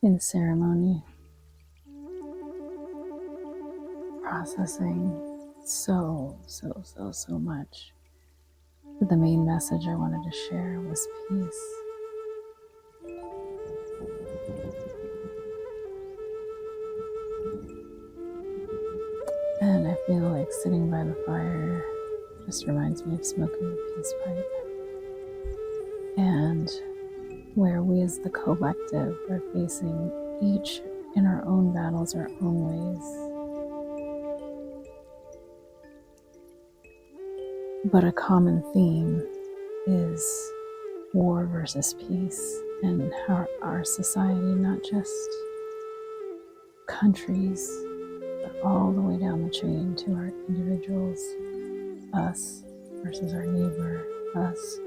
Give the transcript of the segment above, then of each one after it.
in ceremony, processing so much. But the main message I wanted to share was peace. And I feel like sitting by the fire just reminds me of smoking a peace pipe. And where we as the collective are facing each in our own battles, our own ways. But a common theme is war versus peace, and how our society, not just countries, but all the way down the chain to our individuals, us versus our neighbor, us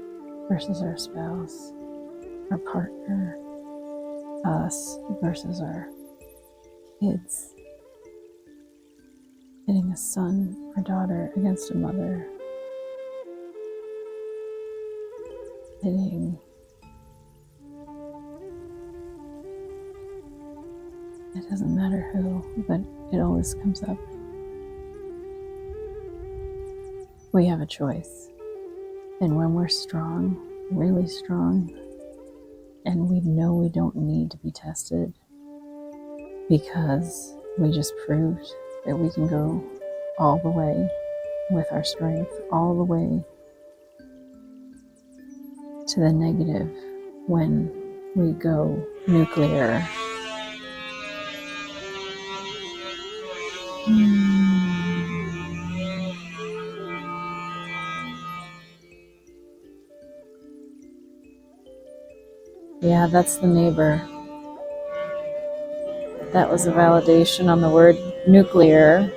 versus our spouse, our partner, us versus our kids, hitting a son or daughter against a mother, hitting, it doesn't matter who, but it always comes up. We have a choice. And when we're strong, really strong, and we know we don't need to be tested because we just proved that we can go all the way with our strength, all the way to the negative when we go nuclear. Yeah, that's the neighbor. That was a validation on the word nuclear.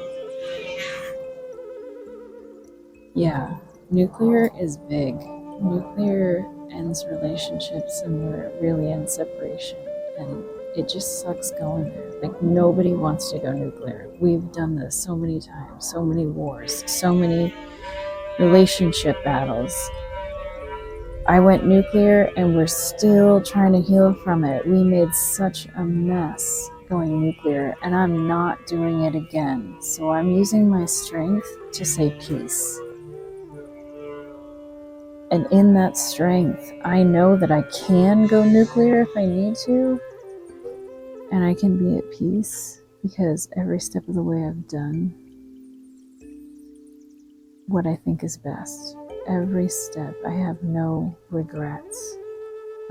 Yeah, nuclear is big. Nuclear ends relationships, and we're really in separation. And it just sucks going there. Like, nobody wants to go nuclear. We've done this so many times, so many wars, so many relationship battles. I went nuclear and we're still trying to heal from it. We made such a mess going nuclear, and I'm not doing it again. So I'm using my strength to say peace. And in that strength, I know that I can go nuclear if I need to, and I can be at peace because every step of the way I've done what I think is best. Every step, I have no regrets.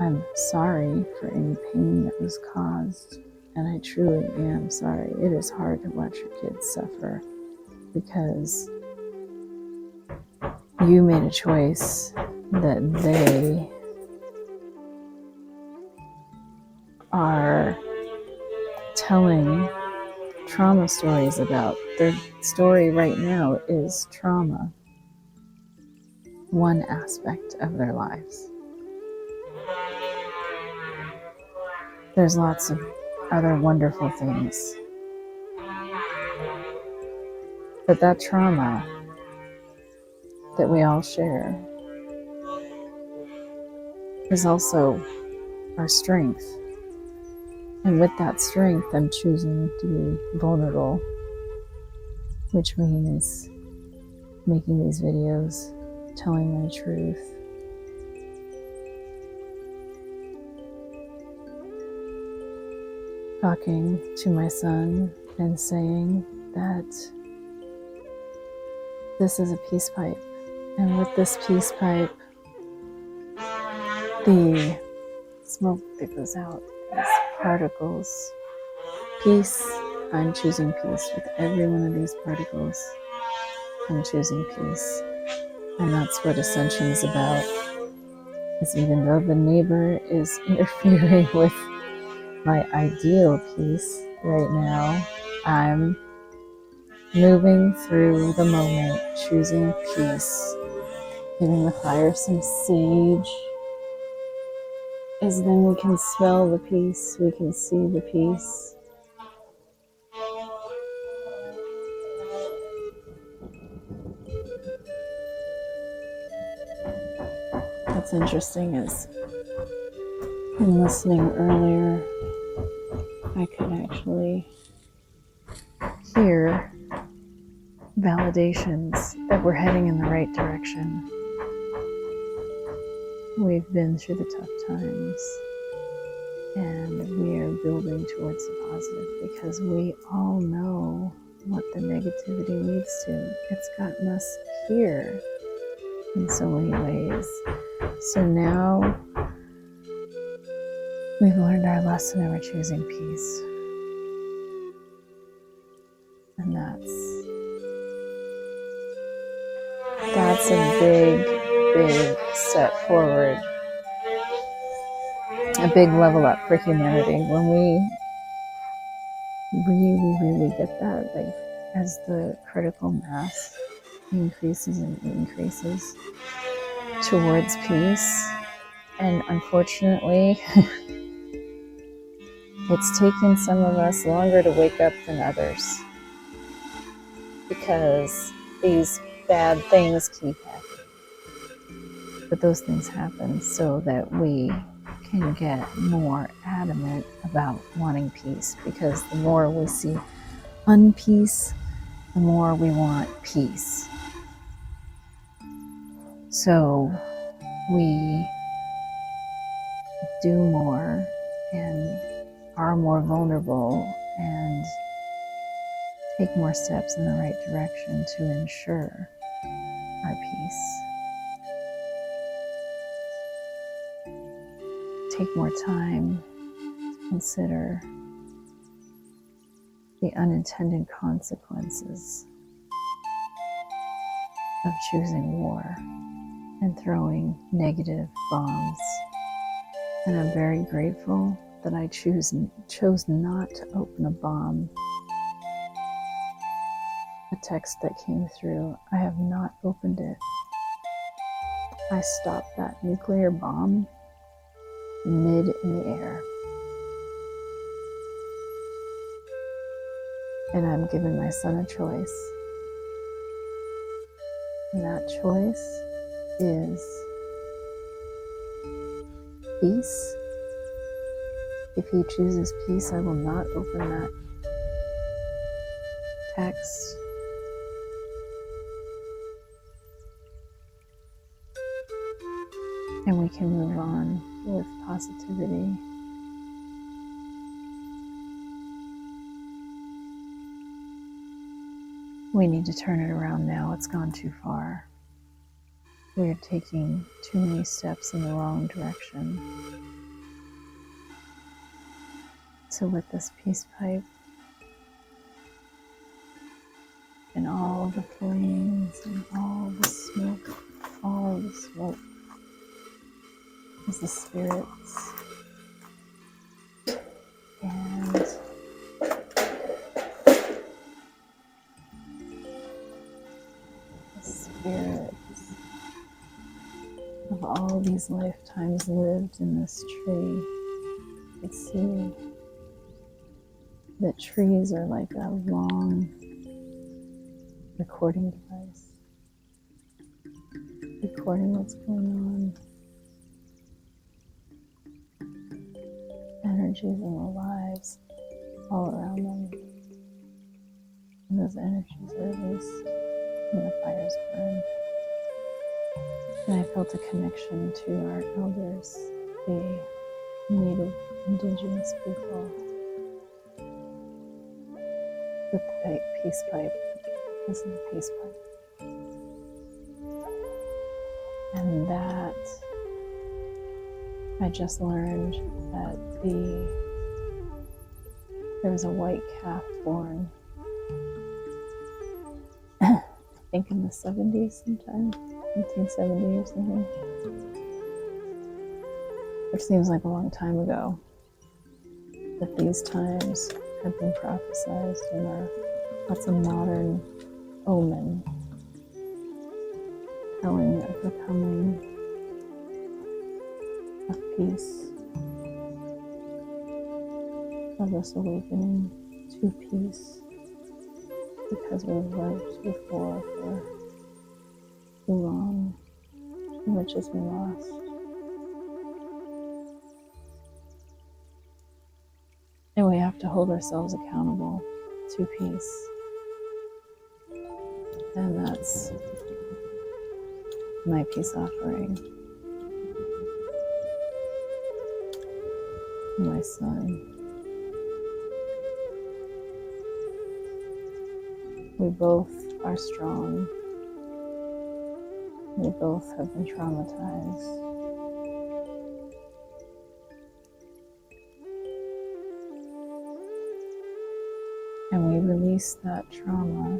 I'm sorry for any pain that was caused, and I truly am sorry. It is hard to watch your kids suffer because you made a choice that they are telling trauma stories about. Their story right now is trauma, one aspect of their lives. There's lots of other wonderful things. But that trauma that we all share is also our strength. And with that strength, I'm choosing to be vulnerable, which means making these videos, telling my truth. Talking to my son and saying that this is a peace pipe. And with this peace pipe, the smoke that goes out is particles. Peace, I'm choosing peace with every one of these particles. I'm choosing peace. And that's what Ascension is about. Is even though the neighbor is interfering with my ideal peace right now, I'm moving through the moment, choosing peace, giving the fire some sage, as then we can smell the peace, we can see the peace. What's interesting is, in listening earlier, I could actually hear validations that we're heading in the right direction. We've been through the tough times, and we are building towards the positive because we all know what the negativity leads to. It's gotten us here in so many ways. So now we've learned our lesson and we're choosing peace. And that's a big step forward. A big level up for humanity when we really get that, like as the critical mass increases and increases towards peace. And unfortunately, it's taken some of us longer to wake up than others because these bad things keep happening. But those things happen so that we can get more adamant about wanting peace, because the more we see unpeace, the more we want peace. So we do more and are more vulnerable and take more steps in the right direction to ensure our peace. Take more time to consider the unintended consequences of choosing war and throwing negative bombs. And I'm very grateful that I chose not to open a bomb. A text that came through, I have not opened it. I stopped that nuclear bomb mid in the air. And I'm giving my son a choice. And that choice is peace. If he chooses peace, I will not open that text. And we can move on with positivity. We need to turn it around now. It's gone too far. We are taking too many steps in the wrong direction. So with this peace pipe and all the flames and all the smoke is the spirits and the spirits of all these lifetimes lived in this tree. You can see that trees are like a long recording device, recording what's going on, energies in their lives all around them. And those energies are released when the fires burn. And I felt a connection to our elders, the native indigenous people, with the peace pipe. This is the peace pipe. And that I just learned that there was a white calf born, I think in the 70s sometime, 1870 or something, which seems like a long time ago. But these times have been prophesized and are lots of modern omen telling of the coming of peace, of this awakening to peace, because we've lived before for too long, too much has been lost. Anyway, have to hold ourselves accountable to peace. And that's my peace offering. My son. We both are strong. We both have been traumatized. And we release that trauma.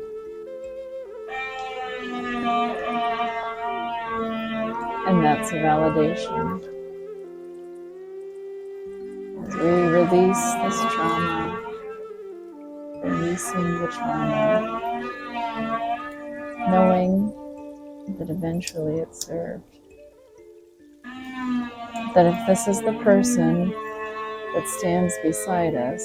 And that's a validation. As we release this trauma, releasing the trauma, knowing that eventually it served. That if this is the person that stands beside us,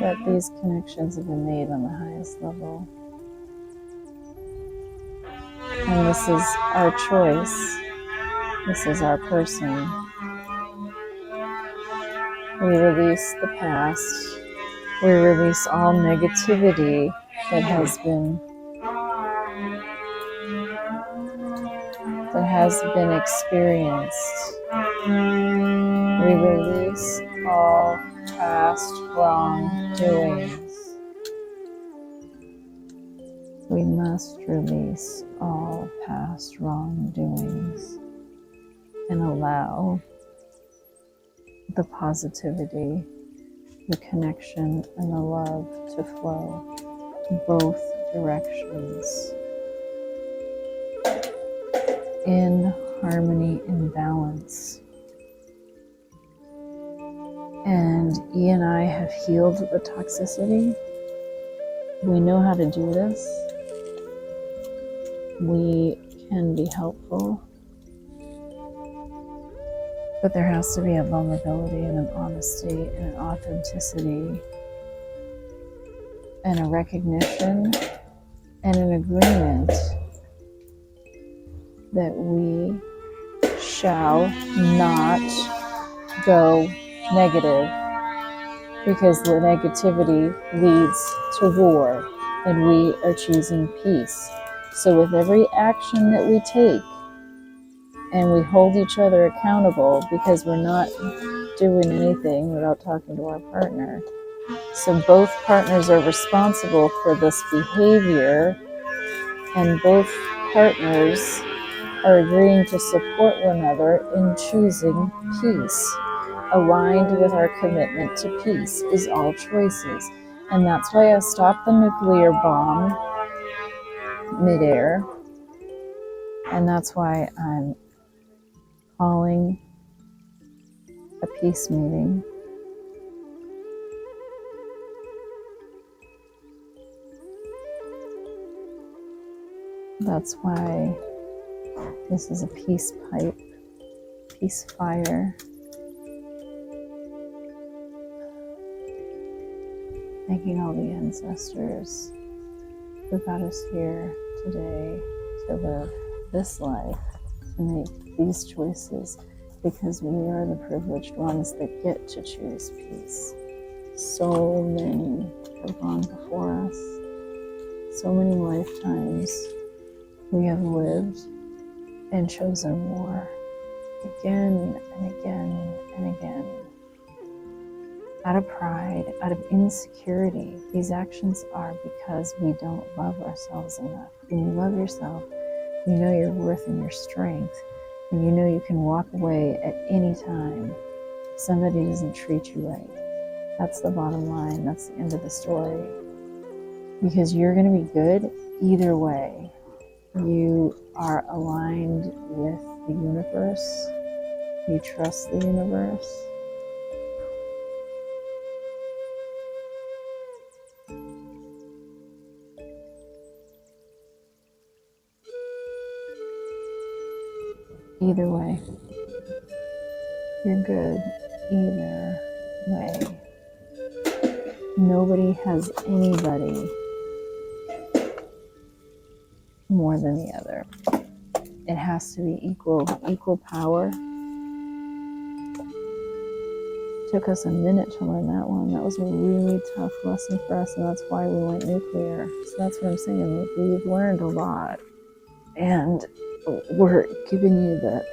that these connections have been made on the highest level. And this is our choice. This is our person. We release the past. We release all negativity that has been experienced. We release all past wrongdoings. We must release all past wrongdoings and allow the positivity, the connection, and the love to flow both directions in harmony and balance. And E and I have healed the toxicity. We know how to do this. We can be helpful. But there has to be a vulnerability and an honesty and an authenticity and a recognition and an agreement that we shall not go negative, because the negativity leads to war and we are choosing peace. So with every action that we take, and we hold each other accountable, because we're not doing anything without talking to our partner. So both partners are responsible for this behavior, and both partners are agreeing to support one another in choosing peace. Aligned with our commitment to peace is all choices. And that's why I stopped the nuclear bomb midair. And that's why I'm calling a peace meeting. That's why this is a peace pipe, peace fire. Thanking all the ancestors who got us here today to live this life, to make these choices, because we are the privileged ones that get to choose peace. So many have gone before us. So many lifetimes we have lived and chosen war again and again and again. Out of pride, out of insecurity. These actions are because we don't love ourselves enough. When you love yourself, you know your worth and your strength, and you know you can walk away at any time if somebody doesn't treat you right. That's the bottom line. That's the end of the story. Because you're going to be good either way. You are aligned with the universe. You trust the universe. Either way. You're good either way. Nobody has anybody more than the other. It has to be equal power. Took us a minute to learn that one. That was a really tough lesson for us, and that's why we went nuclear. So that's what I'm saying. Like, we've learned a lot, and we're giving you the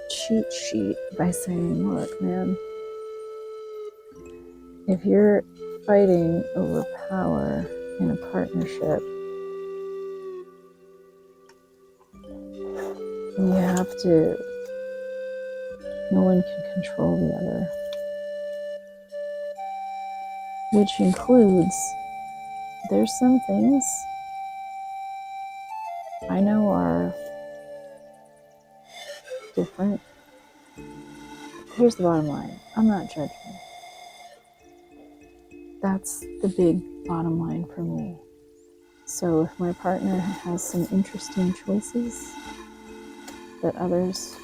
cheat sheet by saying, look, man, if you're fighting over power in a partnership, you have to, no one can control the other, which includes, there's some things I know are different. Here's the bottom line. I'm not judging. That's the big bottom line for me. So if my partner has some interesting choices that others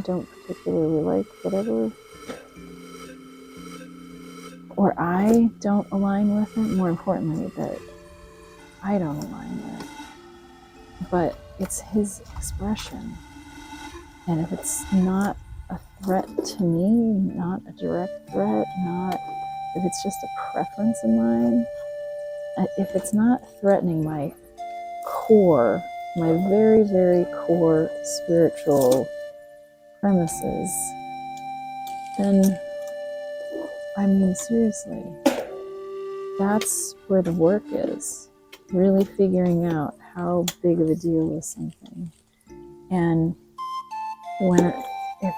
don't particularly like, whatever, or I don't align with it, more importantly, that I don't align with, but it's his expression. And if it's not a threat to me, not a direct threat, if it's just a preference of mine, if it's not threatening my core, my very, very core spiritual premises, then, I mean, seriously, that's where the work is. Really figuring out how big of a deal is something. And if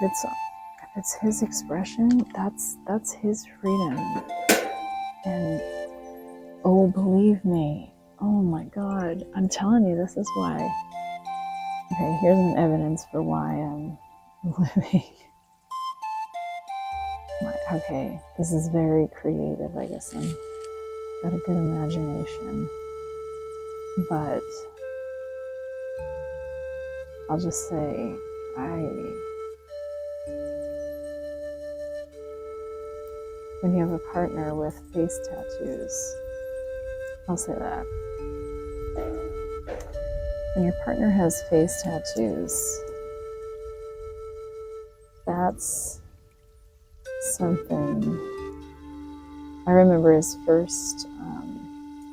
it's his expression, that's his freedom. And oh, believe me, oh my God, I'm telling you, this is why. Okay, here's an evidence for why I'm living. Okay, this is very creative, I guess. I've got a good imagination. But I'll just say, when you have a partner with face tattoos, I'll say that. When your partner has face tattoos, that's something. I remember his first,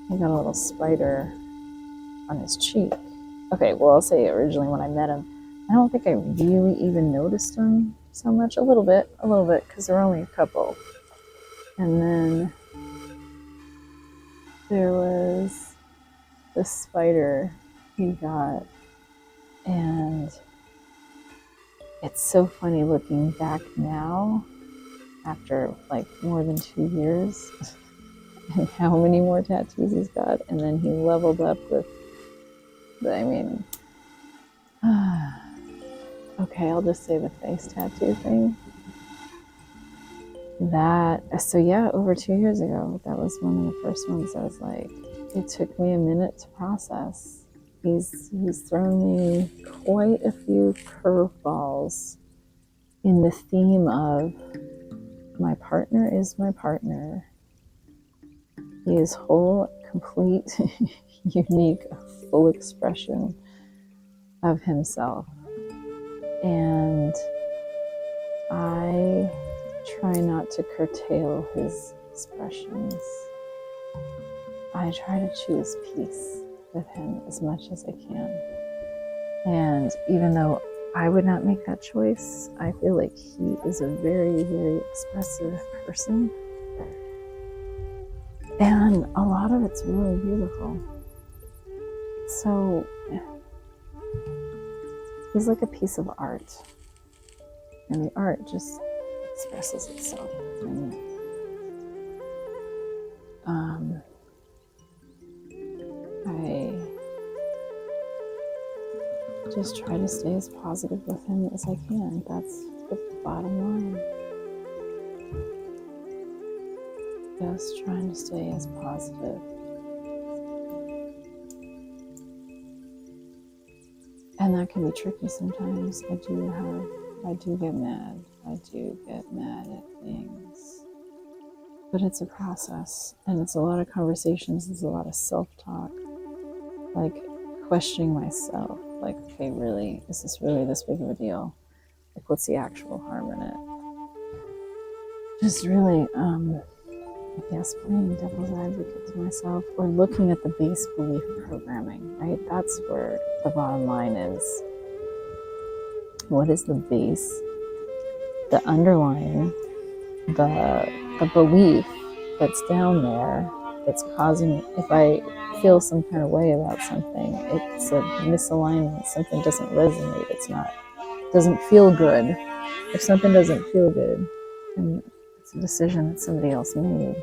he got a little spider on his cheek. Okay, well, I'll say originally when I met him, I don't think I really even noticed him so much. A little bit, because there were only a couple. And then there was this spider he got, and it's so funny looking back now, after like more than 2 years, and how many more tattoos he's got. And then he leveled up with, okay, I'll just say the face tattoo thing. So yeah, over 2 years ago, that was one of the first ones. I was like, it took me a minute to process. He's thrown me quite a few curveballs in the theme of my partner is my partner. He is whole, complete, unique, full expression of himself. And I try not to curtail his expressions. I try to choose peace with him as much as I can. And even though I would not make that choice, I feel like he is a very, very expressive person. And a lot of it's really beautiful. So he's like a piece of art. And the art just expresses itself. And I just try to stay as positive with him as I can. That's the bottom line. Just trying to stay as positive. And that can be tricky sometimes. I do get mad. I do get mad at things. But it's a process, and it's a lot of conversations. There's a lot of self-talk, like questioning myself. Like, okay, really, is this really this big of a deal? Like, what's the actual harm in it? just really, I guess, playing devil's advocate to myself, or looking at the base belief programming, right? That's where the bottom line is. What is the base, the underlying, the belief that's down there that's causing, if I feel some kind of way about something, it's a misalignment, something doesn't resonate, doesn't feel good. If something doesn't feel good, and it's a decision that somebody else made,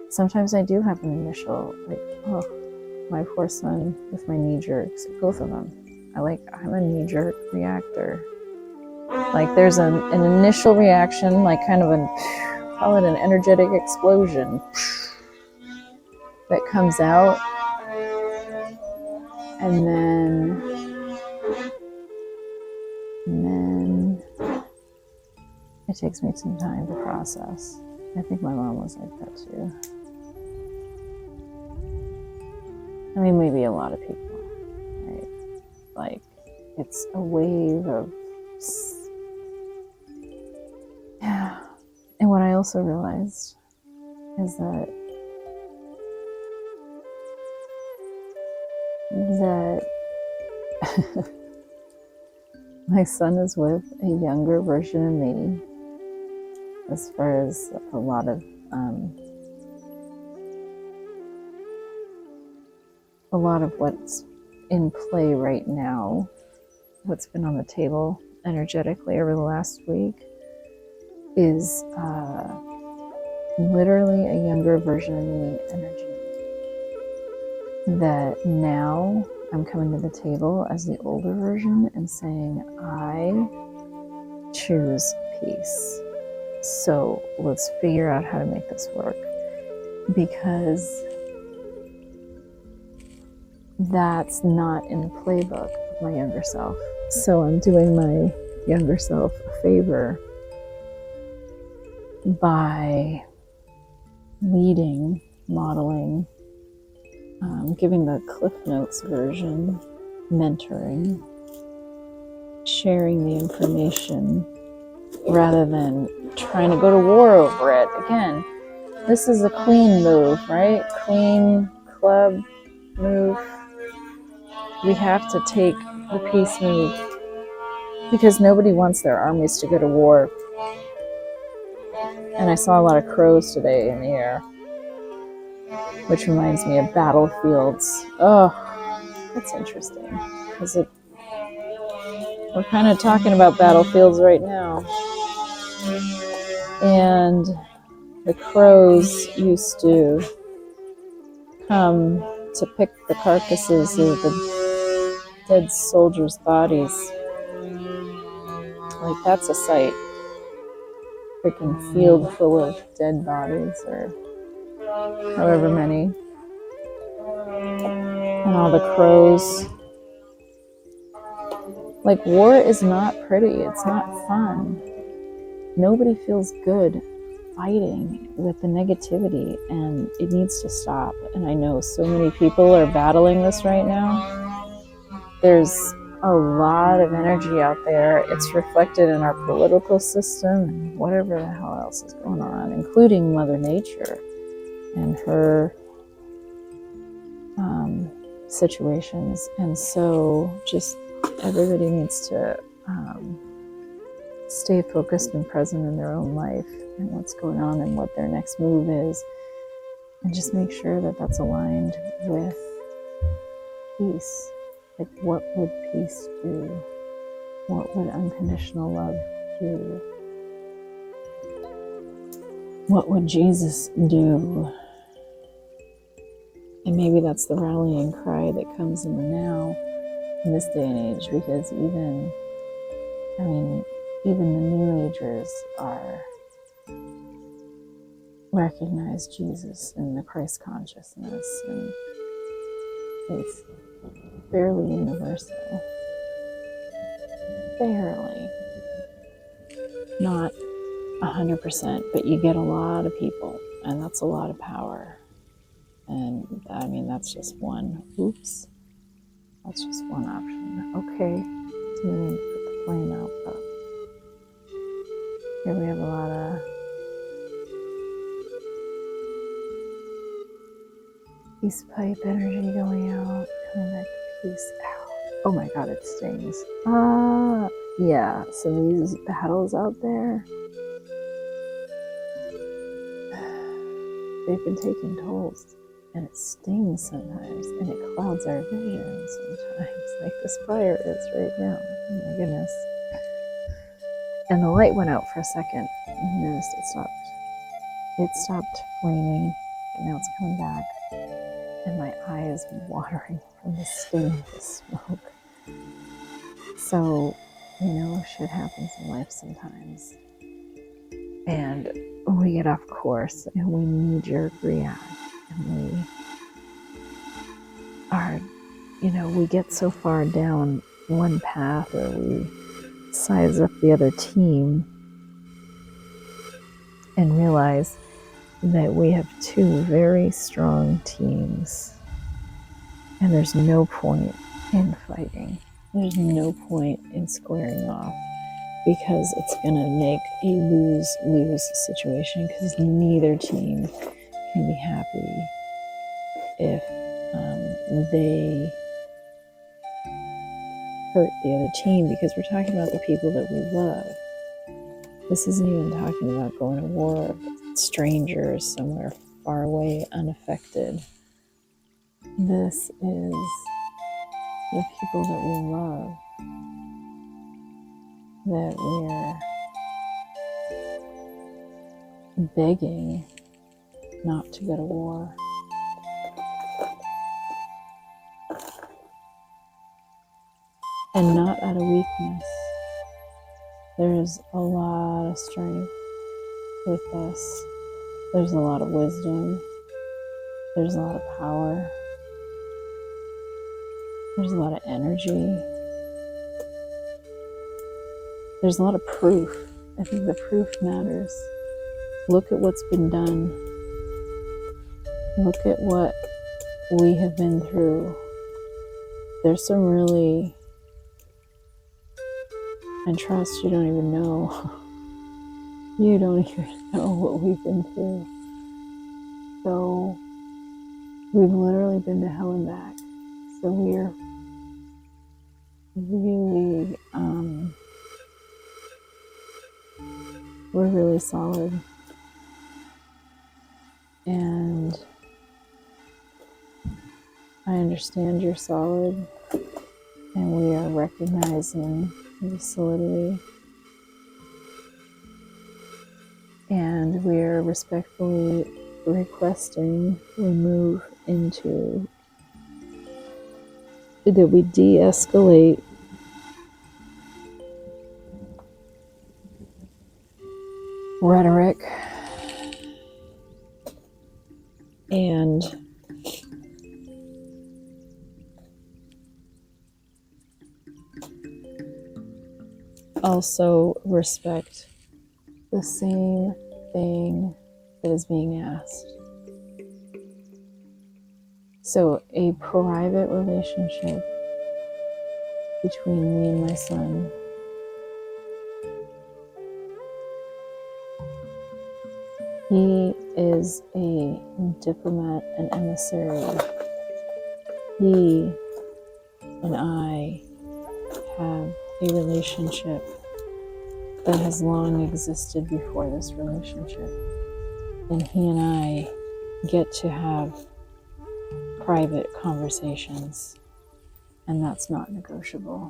sometimes I do have an initial, like, oh, my poor son with my knee jerks, both of them. I'm a knee jerk reactor. Like there's an initial reaction, like kind of call it an energetic explosion that comes out, and then it takes me some time to process. I think my mom was like that too. I mean, maybe a lot of people, right? Like, it's a wave of, yeah. And what I also realized is that my son is with a younger version of me, as far as a lot of what's in play right now, what's been on the table energetically over the last week, is literally a younger version of me energy. That now I'm coming to the table as the older version and saying, I choose peace. So let's figure out how to make this work. Because that's not in the playbook of my younger self. So I'm doing my younger self a favor by leading, modeling, giving the Cliff Notes version, mentoring, sharing the information rather than trying to go to war over it. Again, this is a queen move, right? Queen club move. We have to take the peace move because nobody wants their armies to go to war. And I saw a lot of crows today in the air, which reminds me of battlefields. Oh, that's interesting because we're kind of talking about battlefields right now. And the crows used to come to pick the carcasses of the dead soldiers' bodies. Like, that's a sight. Freaking field full of dead bodies, or however many. And all the crows. Like, war is not pretty. It's not fun. Nobody feels good fighting with the negativity, and it needs to stop. And I know so many people are battling this right now. There's a lot of energy out there. It's reflected in our political system and whatever the hell else is going on, including Mother Nature and her situations. And so just everybody needs to stay focused and present in their own life and what's going on and what their next move is, and just make sure that that's aligned with peace. Like, what would peace do? What would unconditional love do? What would Jesus do? And maybe that's the rallying cry that comes in the now, in this day and age, because even the New Agers recognize Jesus in the Christ consciousness, and it's fairly universal. Barely. Not 100%, but you get a lot of people, and that's a lot of power. And that's just one. Oops. That's just one option. Okay. So we need to put the flame out, but Here we have a lot of peace pipe energy going out, coming back to peace. Ow. Oh my god, it stings. Yeah, so these battles out there, they've been taking tolls, and it stings sometimes, and it clouds our vision sometimes, like this fire is right now. Oh my goodness. And the light went out for a second. You noticed it stopped flaming, and now it's coming back. And my eye is watering from the steam of the smoke. So, shit happens in life sometimes. And we get off course, and we knee-jerk react. And we get so far down one path, or we size up the other team and realize that we have two very strong teams, and there's no point in fighting. There's no point in squaring off, because it's going to make a lose-lose situation, because neither team can be happy if they hurt the other team, because we're talking about the people that we love. This isn't even talking about going to war with strangers somewhere far away, unaffected. This is the people that we love, that we're begging not to go to war. And not out of weakness. There is a lot of strength with us. There's a lot of wisdom. There's a lot of power. There's a lot of energy. There's a lot of proof. I think the proof matters. Look at what's been done. Look at what we have been through. There's some really, and trust, you don't even know. You don't even know what we've been through. So we've literally been to hell and back. So we're really solid. And I understand you're solid, and we are recognizing the solidity. And we are respectfully requesting we move into, that we de-escalate rhetoric and also respect the same thing that is being asked. So a private relationship between me and my son he is a diplomat and emissary. He and I have a relationship that has long existed before this relationship. And he and I get to have private conversations, and that's not negotiable.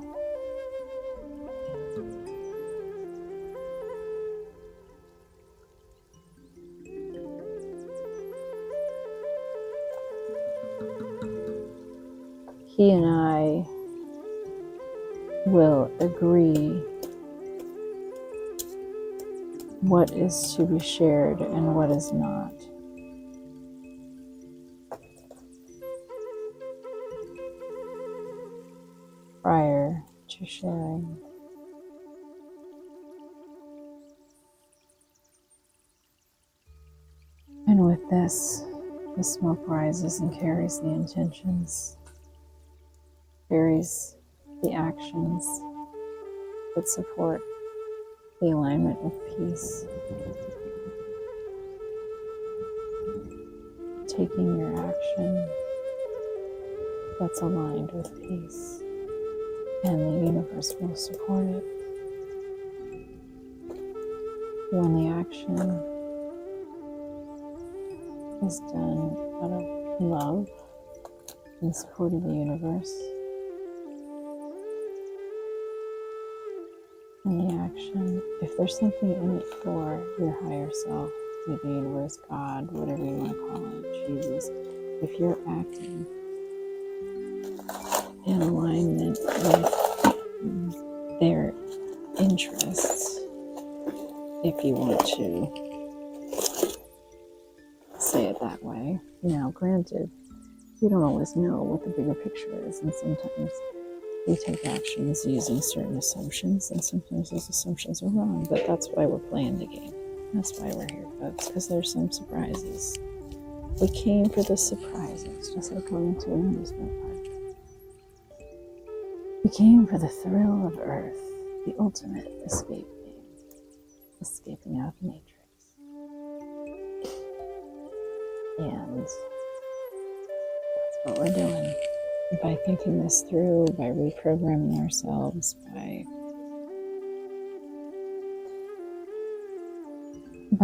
He and I will agree what is to be shared and what is not. Prior to sharing. And with this, the smoke rises and carries the intentions, carries the actions that support the alignment with peace. Taking your action that's aligned with peace, and the universe will support it. When the action is done out of love and support of the universe, and the action, if there's something in it for your higher self, the universe, God, whatever you want to call it, Jesus, if you're acting in alignment with their interests, if you want to say it that way. Now, granted, we don't always know what the bigger picture is, and sometimes we take actions using certain assumptions, and sometimes those assumptions are wrong, but that's why we're playing the game. That's why we're here, folks, because there's some surprises. We came for the surprises, just like going to an amusement park. We came for the thrill of Earth, the ultimate escape game, escaping out of the matrix. And that's what we're doing. By thinking this through, by reprogramming ourselves, by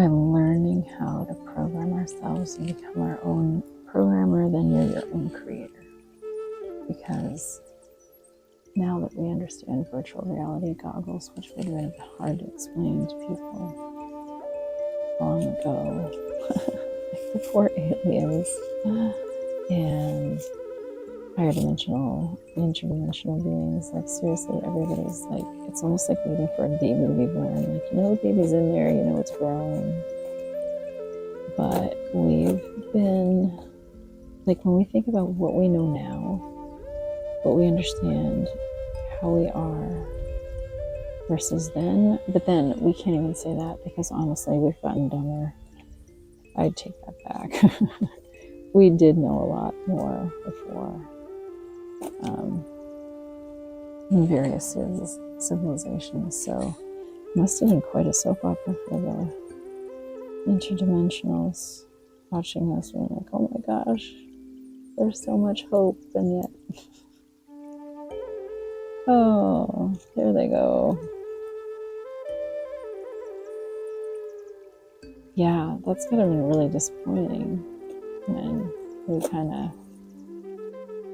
learning how to program ourselves and become our own programmer, then you're your own creator. Because now that we understand virtual reality goggles, which would have been hard to explain to people long ago, before aliens and higher dimensional, interdimensional beings, like seriously, everybody's like, it's almost like waiting for a baby to be born. Like, the baby's in there, it's growing. But we've been, like, when we think about what we know now, what we understand, how we are versus then, but then we can't even say that because honestly, we've gotten dumber. I'd take that back. We did know a lot more before. In various civilizations, so it must have been quite a soap opera for the interdimensionals watching us being like, oh my gosh, there's so much hope, and yet oh, there they go. Yeah, that's gotta have been really disappointing when we kind of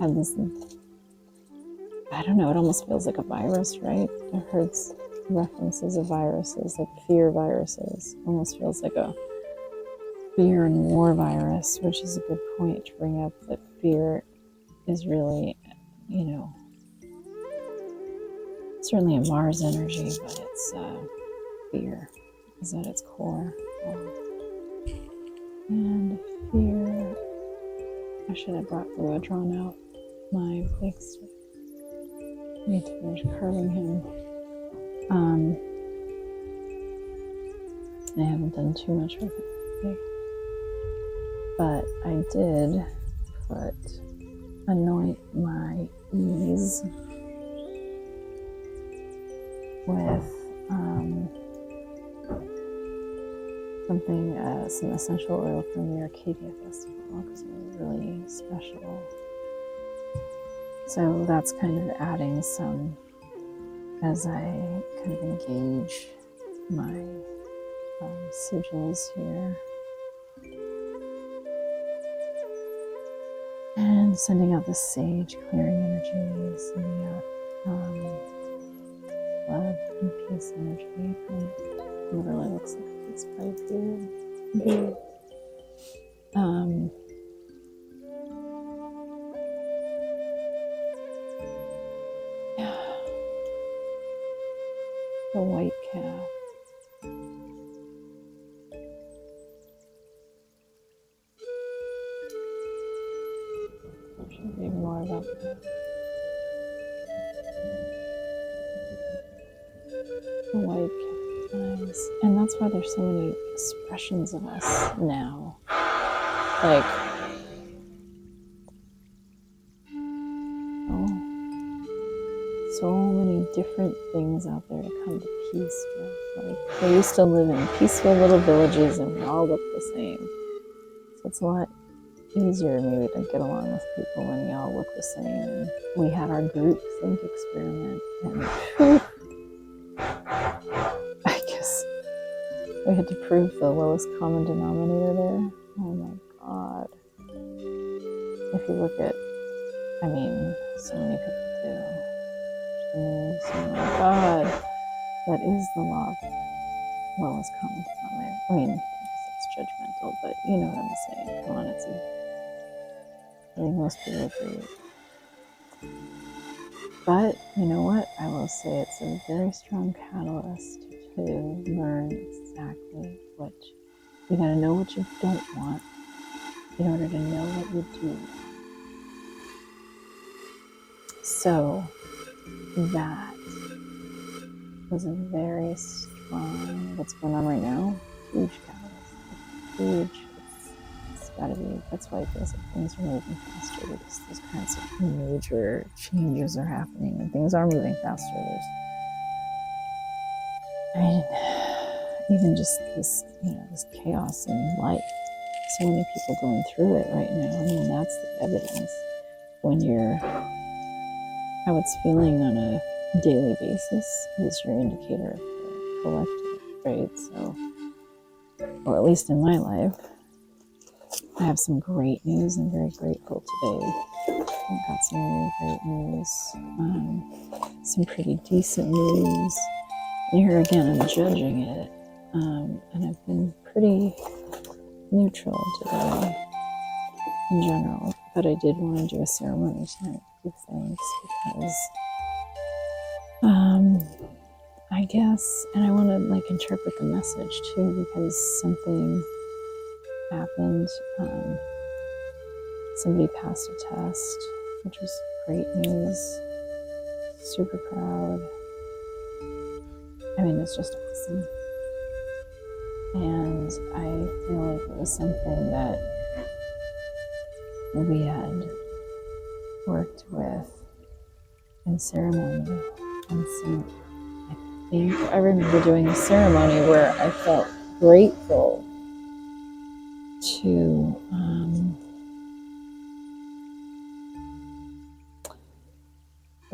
had this, I don't know, it almost feels like a virus, right? I've heard references of viruses, like fear viruses. Almost feels like a fear and war virus, which is a good point to bring up, that fear is really, certainly a Mars energy, but it's fear is at its core. And fear, I should have drawn out my big stick. I need to finish carving him. I haven't done too much with it today, but I did anoint my ease with some essential oil from the Arcadia Festival, because it was really special. So that's kind of adding some as I kind of engage my sigils here. And sending out the sage clearing energy, sending out love and peace energy from literally looks like a peace pipe here. The white calf. I should read more about that. The white calf eyes. And that's why there's so many expressions of us now. Like, so many different things out there to come to peace with. Like, they used to live in peaceful little villages and we all looked the same. So it's a lot easier maybe to get along with people when we all look the same. And we had our group think experiment, and I guess we had to prove the lowest common denominator there. Oh my God. If you look at, I mean, so many people do. Oh my God. That is the law of lowest common denominator. I mean, I guess it's judgmental, but you know what I'm saying. Come on, I think most people agree. But you know what? I will say it's a very strong catalyst to learn exactly what you gotta know what you don't want in order to know what you do want. So that was a very strong, what's going on right now, huge catalyst. Huge. It's gotta be, that's why it feels like things are moving faster, because those kinds of major changes are happening and things are moving faster. I mean, even just this, this chaos in life. So many people going through it right now. I mean, that's the evidence. When how it's feeling on a daily basis is your indicator of the collective, right? So, or at least in my life, I have some great news. I'm very grateful today. I've got some really great news, some pretty decent news. And here again, I'm judging it, and I've been pretty neutral today in general, but I did want to do a ceremony tonight with thanks because I guess, and I want to interpret the message too, because something happened. Somebody passed a test, which was great news. Super proud. I mean, it's just awesome. And I feel like it was something that we had worked with in ceremony. And so I remember doing a ceremony where I felt grateful to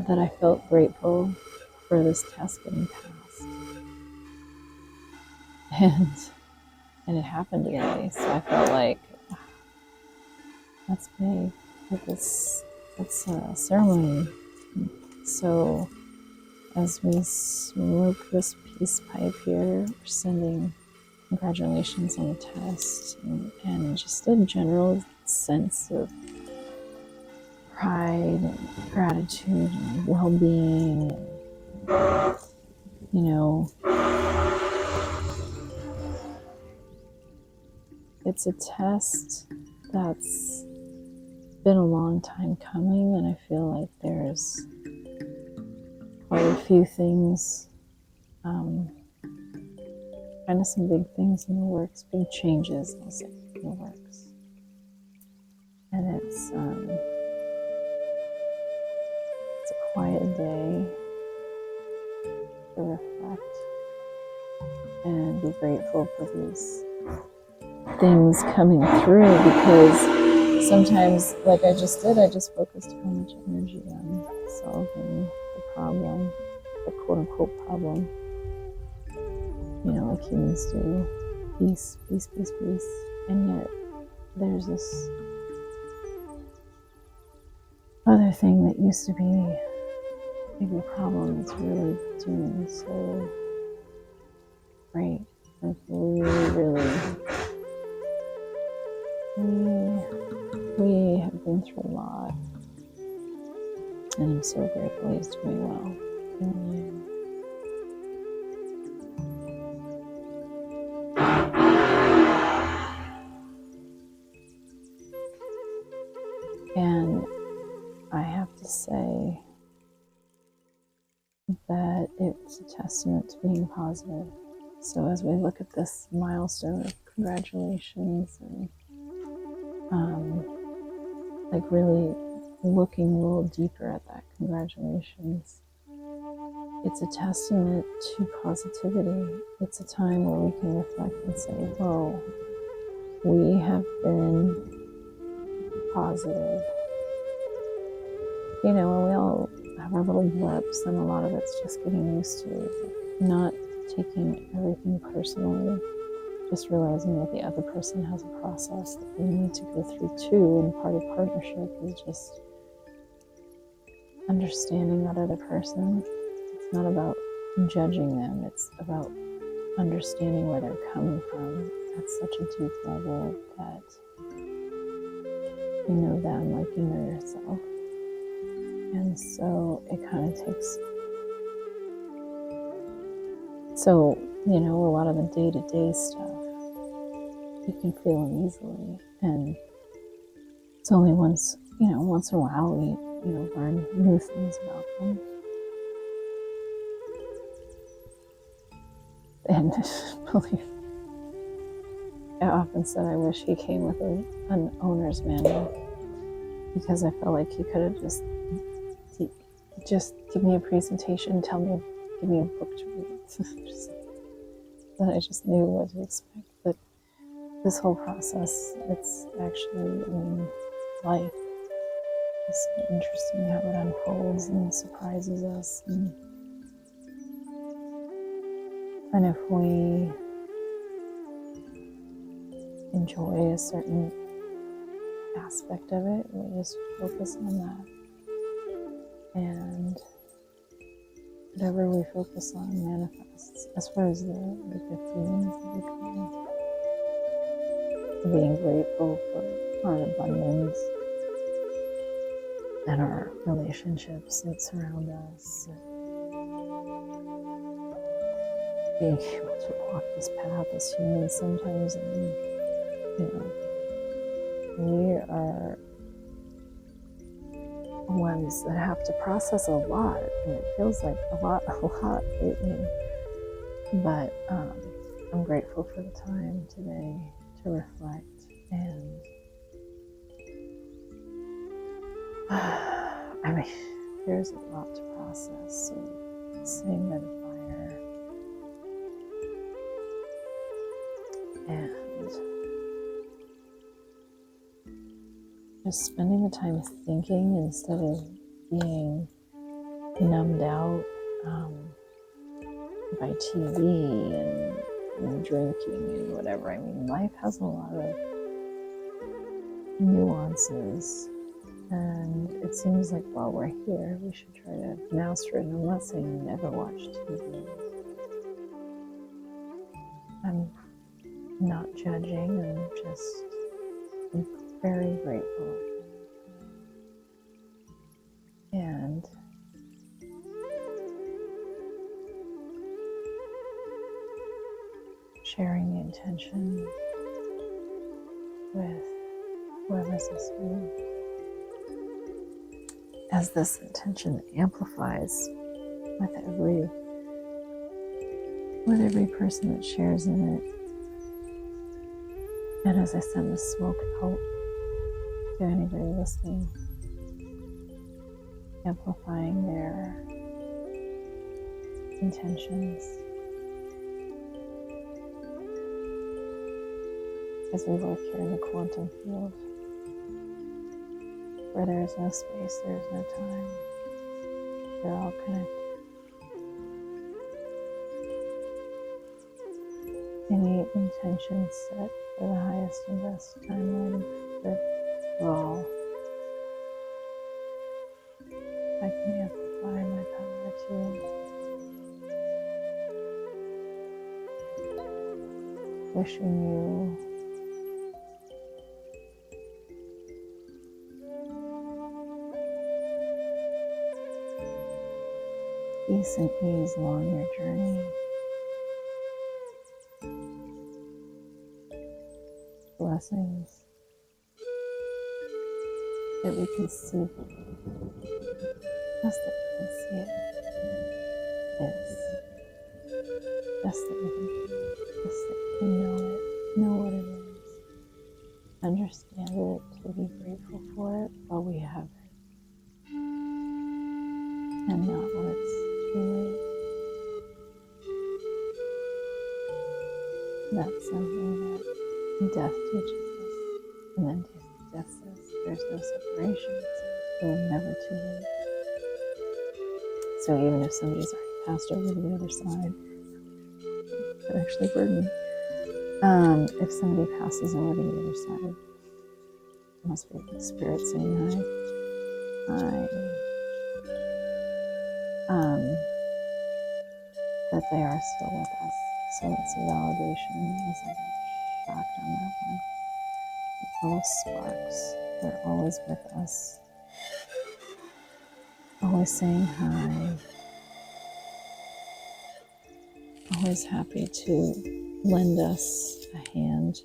that I felt grateful for this test getting passed. And it happened today, so I felt like that's big. That's a ceremony. So as we smoke this peace pipe here, we're sending congratulations on the test and just a general sense of pride and gratitude and well-being. It's a test that's been a long time coming, and I feel like there's quite a few things, kind of some big things in the works, big changes, I'll say, in the works. And it's a quiet day to reflect and be grateful for these things coming through, because sometimes, like I just did, I just focused too much energy on solving the problem, the quote-unquote problem, like humans do. Peace, peace, peace, peace. And yet there's this other thing that used to be a bigger problem that's really doing so great. Like really, we have been through a lot, and I'm so grateful he's doing well. And I have to say that it's a testament to being positive. So as we look at this milestone of congratulations and really looking a little deeper at that congratulations, it's a testament to positivity. It's a time where we can reflect and say, whoa, we have been positive. You know, and we all have our little blips, and a lot of it's just getting used to not taking everything personally, just realizing that the other person has a process that we need to go through too, and part of partnership is just understanding that other person. It's not about judging them, it's about understanding where they're coming from at such a deep level that you know them like you know yourself. And so it kind of takes, so, you know, a lot of the day-to-day stuff, you can feel them easily. And it's only once, you know, once in a while we, you know, learn new things about them. And believe, I often said I wish he came with an owner's manual, because I felt like he could have just give me a presentation, give me a book to read. That I just knew what to expect. But this whole process, it's actually, I mean, life. It's interesting how it unfolds and surprises us. And if we enjoy a certain aspect of it, we just focus on that. And whatever we focus on manifests, as far as the feelings that we come, being grateful for our abundance and our relationships that surround us, being able to walk this path as humans sometimes, and you know, we are ones that have to process a lot, and it feels like a lot lately. But I'm grateful for the time today to reflect, and I mean, there's a lot to process. So sitting by the fire and just spending the time thinking instead of being numbed out by TV and drinking and whatever. I mean, life has a lot of nuances, and it seems like while we're here, we should try to master it. And I'm not saying never watch TV. I'm not judging, I'm just very grateful. And sharing the intention with whoever's listening, as this intention amplifies with every person that shares in it. And as I send the smoke out to anybody listening, amplifying their intentions, as we work here in the quantum field, where there is no space, there is no time. They're all connected. Any intention set for the highest and best timeline for all, I can amplify my power to wishing you peace and ease along your journey. Blessings that we can see, just that we can see it is, just that we can feel it, just that we can know what it is, understand it, to be grateful for it while we have it, and not when it's too late. That's something that death teaches us. And then death says there's no separation. So we're never too late. So even if somebody's already passed over to the other side, that actually burdened me. If somebody passes over to the other side, it must be the spirit saying hi. That they are still with us. So it's a validation as I got shocked on that one. Little sparks, they're always with us. Always saying hi. Always happy to lend us a hand.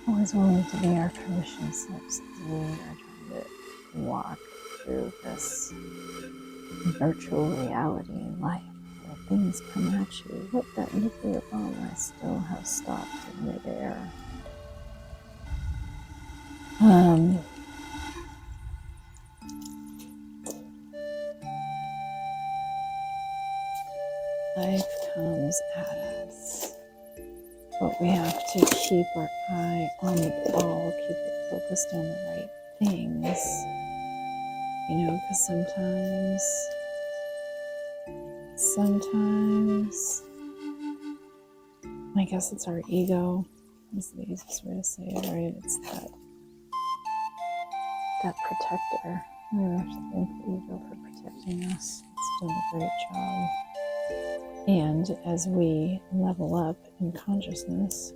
Always willing to be our permission slips as we are trying to walk through this virtual reality in life where things come at you. What that nuclear bomb I still have stopped in midair. Life comes at us, but we have to keep our eye on the ball, keep it focused on the right things, because sometimes, I guess it's our ego, is the easiest way to say it, right? It's that protector. We have to thank the ego for protecting us. It's done a great job. And as we level up in consciousness,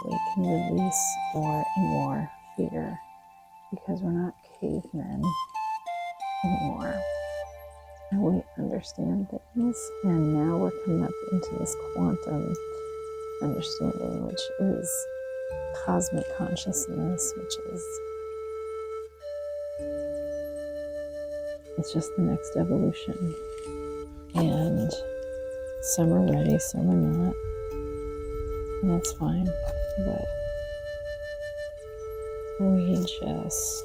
we can release more and more fear because we're not cavemen anymore. And we understand things, and now we're coming up into this quantum understanding, which is cosmic consciousness, it's just the next evolution. And some are ready, some are not. And that's fine. But we just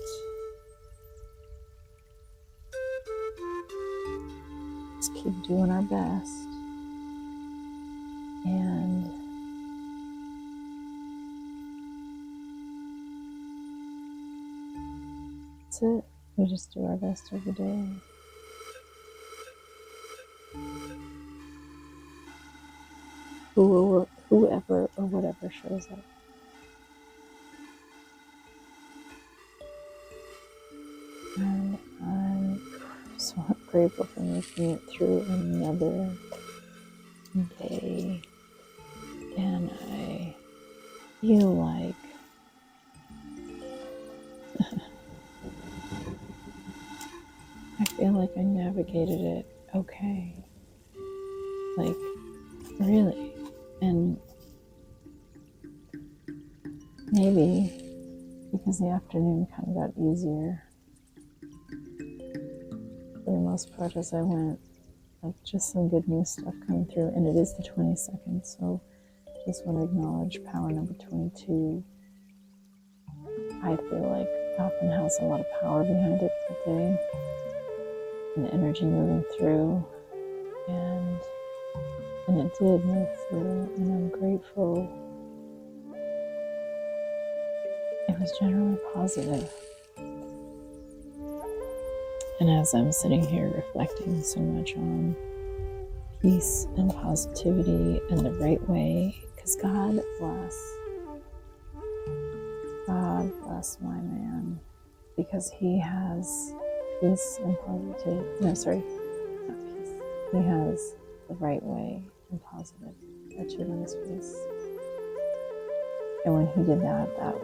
keep doing our best. And that's it. We just do our best every day. Whoever or whatever shows up. And I'm so grateful for making it through another day. And I feel like I navigated it okay. Like, really. And maybe because the afternoon kind of got easier for the most part as I went. Like, just some good news stuff coming through. And it is the 22nd, so just want to acknowledge power number 22. I feel like it often has a lot of power behind it today. And energy moving through. And it did move through, and I'm grateful. It was generally positive. And as I'm sitting here reflecting so much on peace and positivity and the right way, because God bless my man, because he has peace and positivity. No, sorry, not peace. He has the right way and positive tattooed on his face. And when he did that, that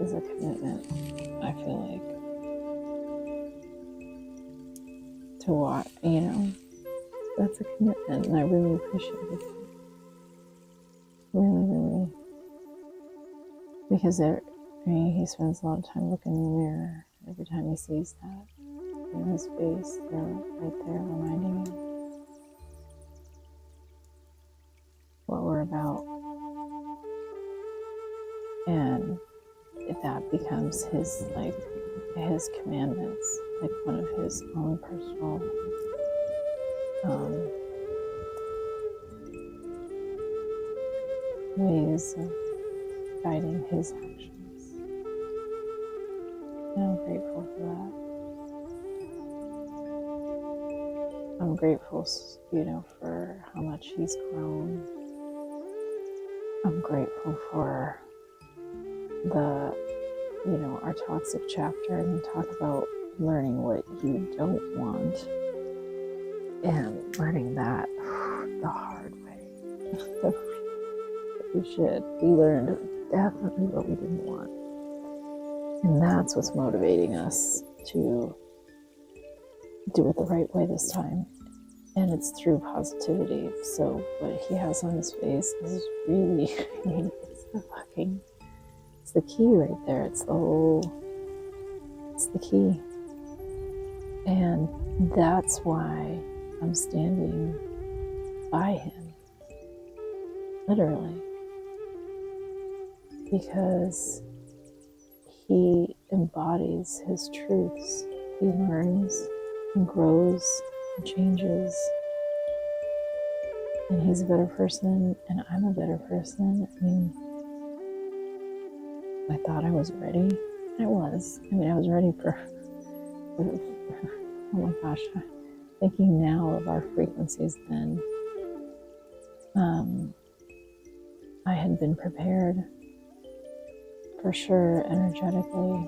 is a commitment, I feel like, to what, that's a commitment, and I really appreciate it. Really, really. Because he spends a lot of time looking in the mirror. Every time he sees that in his face, they're right there reminding him what we're about. And if that becomes his, his commandments, like one of his own personal ways of guiding his actions. And I'm grateful for that. I'm grateful, for how much he's grown. I'm grateful for our toxic chapter, and talk about learning what you don't want and learning that the hard way. We learned definitely what we didn't want. And that's what's motivating us to do it the right way this time. And it's through positivity. So what he has on his face is really, it's the key right there. It's the key. And that's why I'm standing by him, literally, because he embodies his truths. He learns and grows and changes, and he's a better person, and I'm a better person. I mean, I thought I was ready. I was. I was ready for oh my gosh, thinking now of our frequencies then, I had been prepared for sure energetically.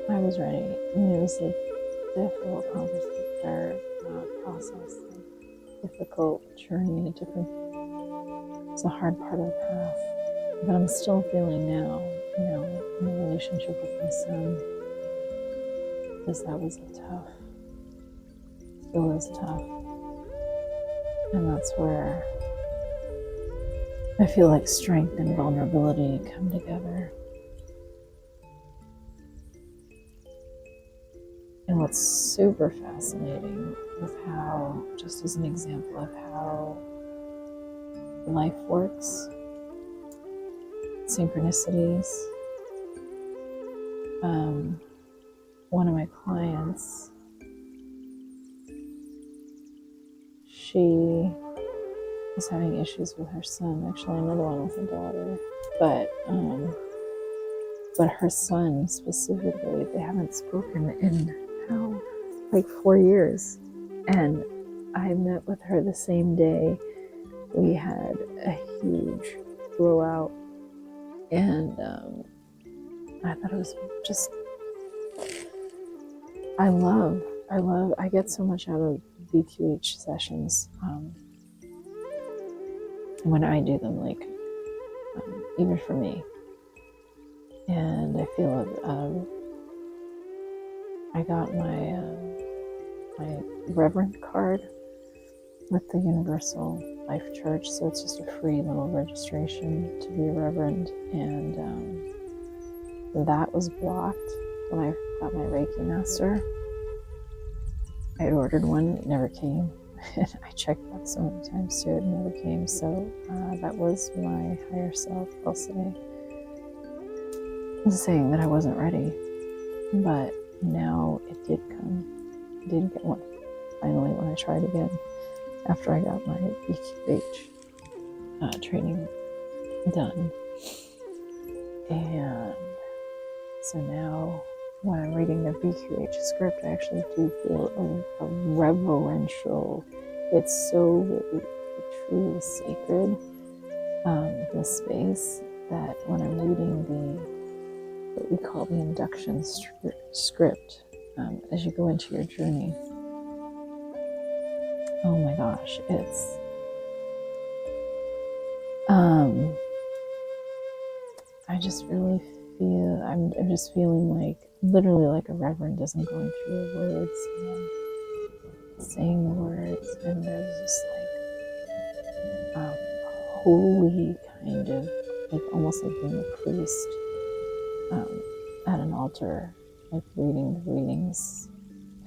I was ready. It was a difficult process, a difficult journey, it's a hard part of the path. But I'm still feeling now, in the relationship with my son, because that was still is tough. And that's where I feel like strength and vulnerability come together. And what's super fascinating with how, just as an example of how life works, synchronicities, one of my clients, she is having issues with her son, actually another one with her daughter, but her son specifically, they haven't spoken in like 4 years. And I met with her the same day. We had a huge blowout, and I thought it was just, I get so much out of BQH sessions when I do them, even for me. And I feel I got my Reverend card with the Universal Life Church, so it's just a free little registration to be a Reverend, and that was blocked when I got my Reiki Master. I had ordered one, it never came. I checked that so many times too, it never came. So that was my higher self, I'll say, saying that I wasn't ready. But now it did come. I did get one finally when I tried again after I got my BQH training done. And so now when I'm reading the BQH script, I actually do feel a reverential, it's so truly sacred, the space, that when I'm reading what we call the induction script, as you go into your journey, oh my gosh, it's I just really feel, I'm just feeling like, literally like a reverend as I'm going through the words and saying the words, and there's this holy kind of, like almost like being a priest at an altar, like reading the readings.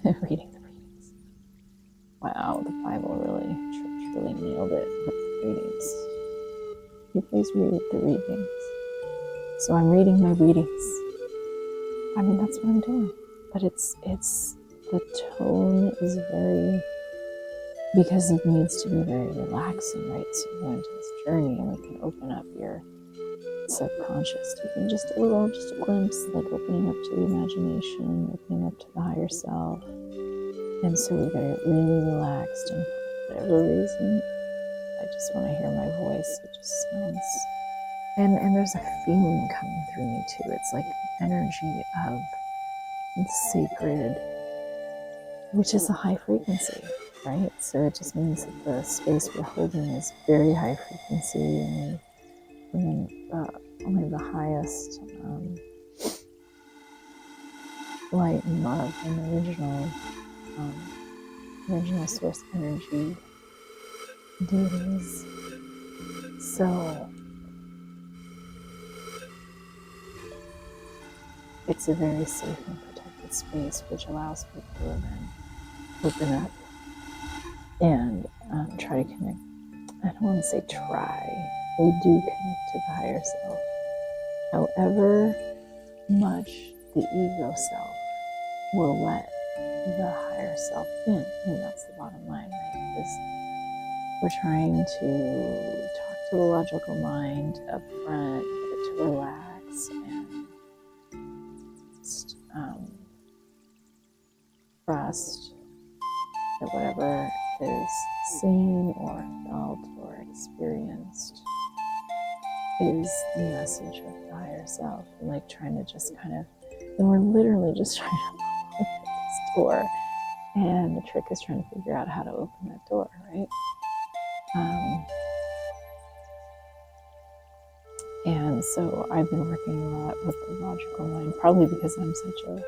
Reading the readings. Wow, the Bible church really nailed it with the readings. You please read the readings. So I'm reading my readings, I mean, that's what I'm doing. But the tone is very, because it needs to be very relaxing, right? So you go into this journey and we can open up your subconscious, even just a glimpse, like opening up to the imagination, opening up to the higher self. And so we get it really relaxed, and for whatever reason, I just want to hear my voice. It just sounds, and there's a feeling coming through me too. It's like energy of the sacred, which is a high frequency, right? So it just means that the space we're holding is very high frequency, and we bring in only the highest light and love and original source energy deities. So it's a very safe and protected space, which allows people to then open up and try to connect. I don't want to say try. We do connect to the higher self. However much the ego self will let the higher self in. And that's the bottom line, right? Because we're trying to talk to the logical mind up front, get it to relax and just trust that whatever is seen or felt or experienced is the message of the higher self. And like trying to just kind of, and we're literally just trying to open this door, and the trick is trying to figure out how to open that door, right? And so I've been working a lot with the logical mind, probably because I'm such a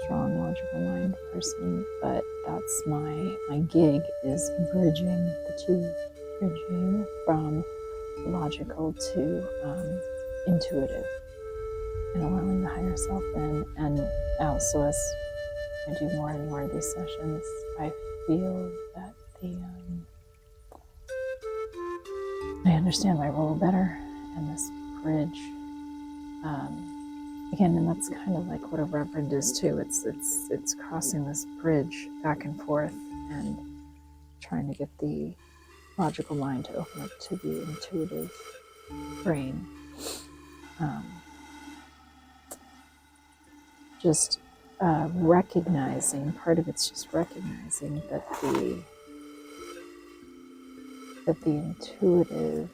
strong logical mind person, but that's my gig, is bridging the two, bridging from logical to intuitive, and allowing the higher self in. And also, as I do more and more of these sessions, I feel that I understand my role better, and this bridge, again, and that's kind of like what a reverend is too. It's crossing this bridge back and forth and trying to get the logical mind to open up to the intuitive brain. Just recognizing, part of it's just recognizing that the intuitive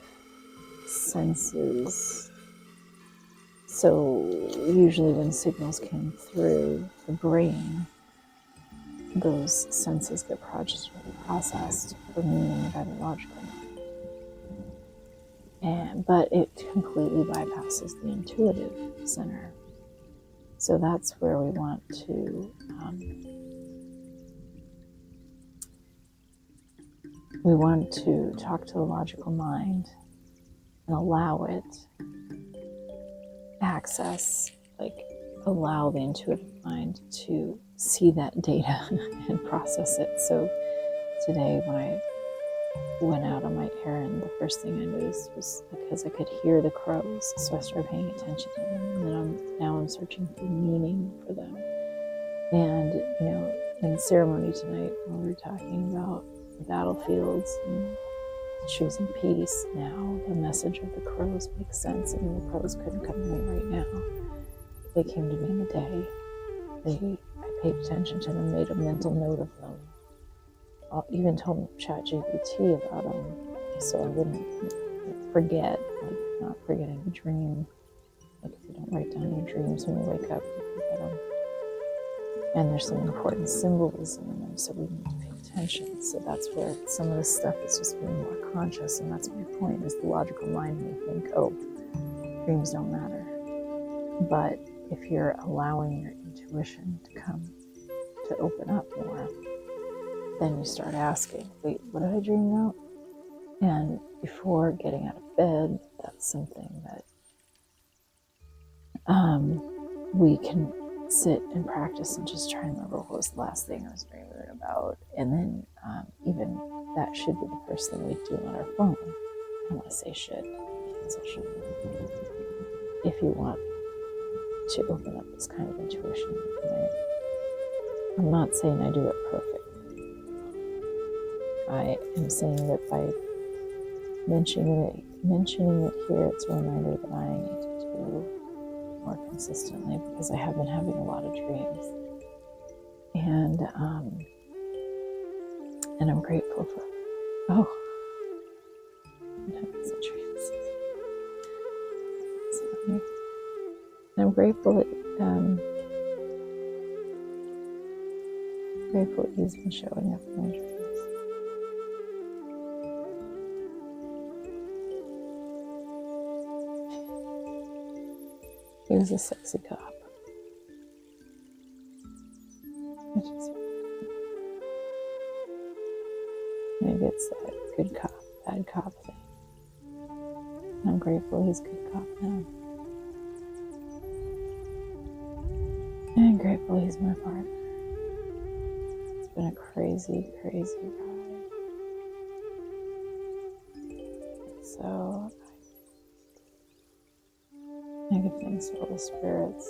senses, so usually when signals came through the brain, those senses get processed for meaning by the logical mind. But it completely bypasses the intuitive center. So that's where we want to talk to the logical mind and allow it access, like allow the intuitive mind to see that data and process it. So today when I went out on my errand, the first thing I noticed was, because I could hear the crows, so I started paying attention to them, and then I'm searching for meaning for them. And in ceremony tonight, when we were talking about the battlefields and choosing peace, now the message of the crows makes sense. I mean, the crows couldn't come to me right now. They came to me in the day. I paid attention to them, made a mental note of them. I even told ChatGPT about them, so I wouldn't forget, like not forgetting a dream. Like if you don't write down your dreams when you wake up, you forget them. And there's some important symbolism in them, so we need to pay attention. So that's where some of this stuff is just being more conscious, and that's my point, is the logical mind may think, oh, dreams don't matter. But if you're allowing your intuition to come, to open up more, then you start asking, wait, what did I dream about? And before getting out of bed, that's something that we can sit and practice and just try and remember what was the last thing I was dreaming about. And then even that should be the first thing we do on our phone. I don't want to say should, cancel should. If you want to open up this kind of intuition. And I'm not saying I do it perfect. I am saying that by mentioning it here, it's a reminder that I need to do more consistently, because I have been having a lot of dreams, and I'm grateful for. Oh, I'm having some dreams. It's funny. I'm grateful that he's been showing up in my dreams. He was a sexy cop. Maybe it's that good cop, bad cop thing. I'm grateful he's good cop now. And I'm grateful he's my partner. It's been a crazy, crazy ride. So I give thanks to all the spirits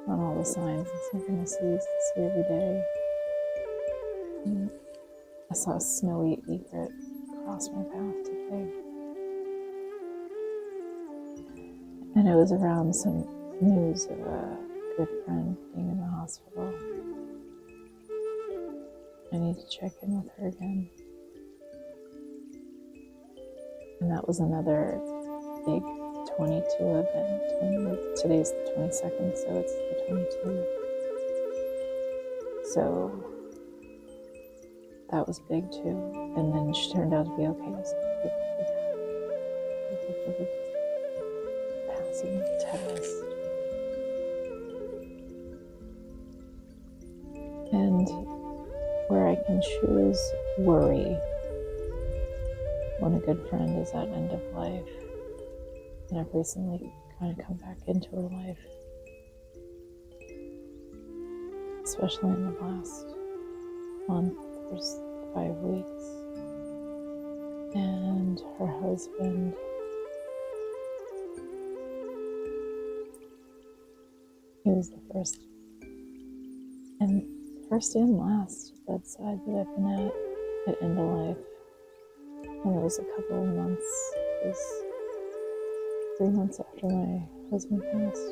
on all the signs and synchronicities to see every day. And I saw a snowy egret cross my path today. And it was around some news of a good friend being in the hospital. I need to check in with her again. And that was another big 22 event. Today's the 22nd, so it's the 22. So that was big too. And then she turned out to be okay. So passing the test. And where I can choose worry when a good friend is at end of life. And I've recently kind of come back into her life, especially in the last month, first 5 weeks. And her husband, he was the first and last bedside that I've been at end of life. And it was a couple of months. It was 3 months after my husband passed.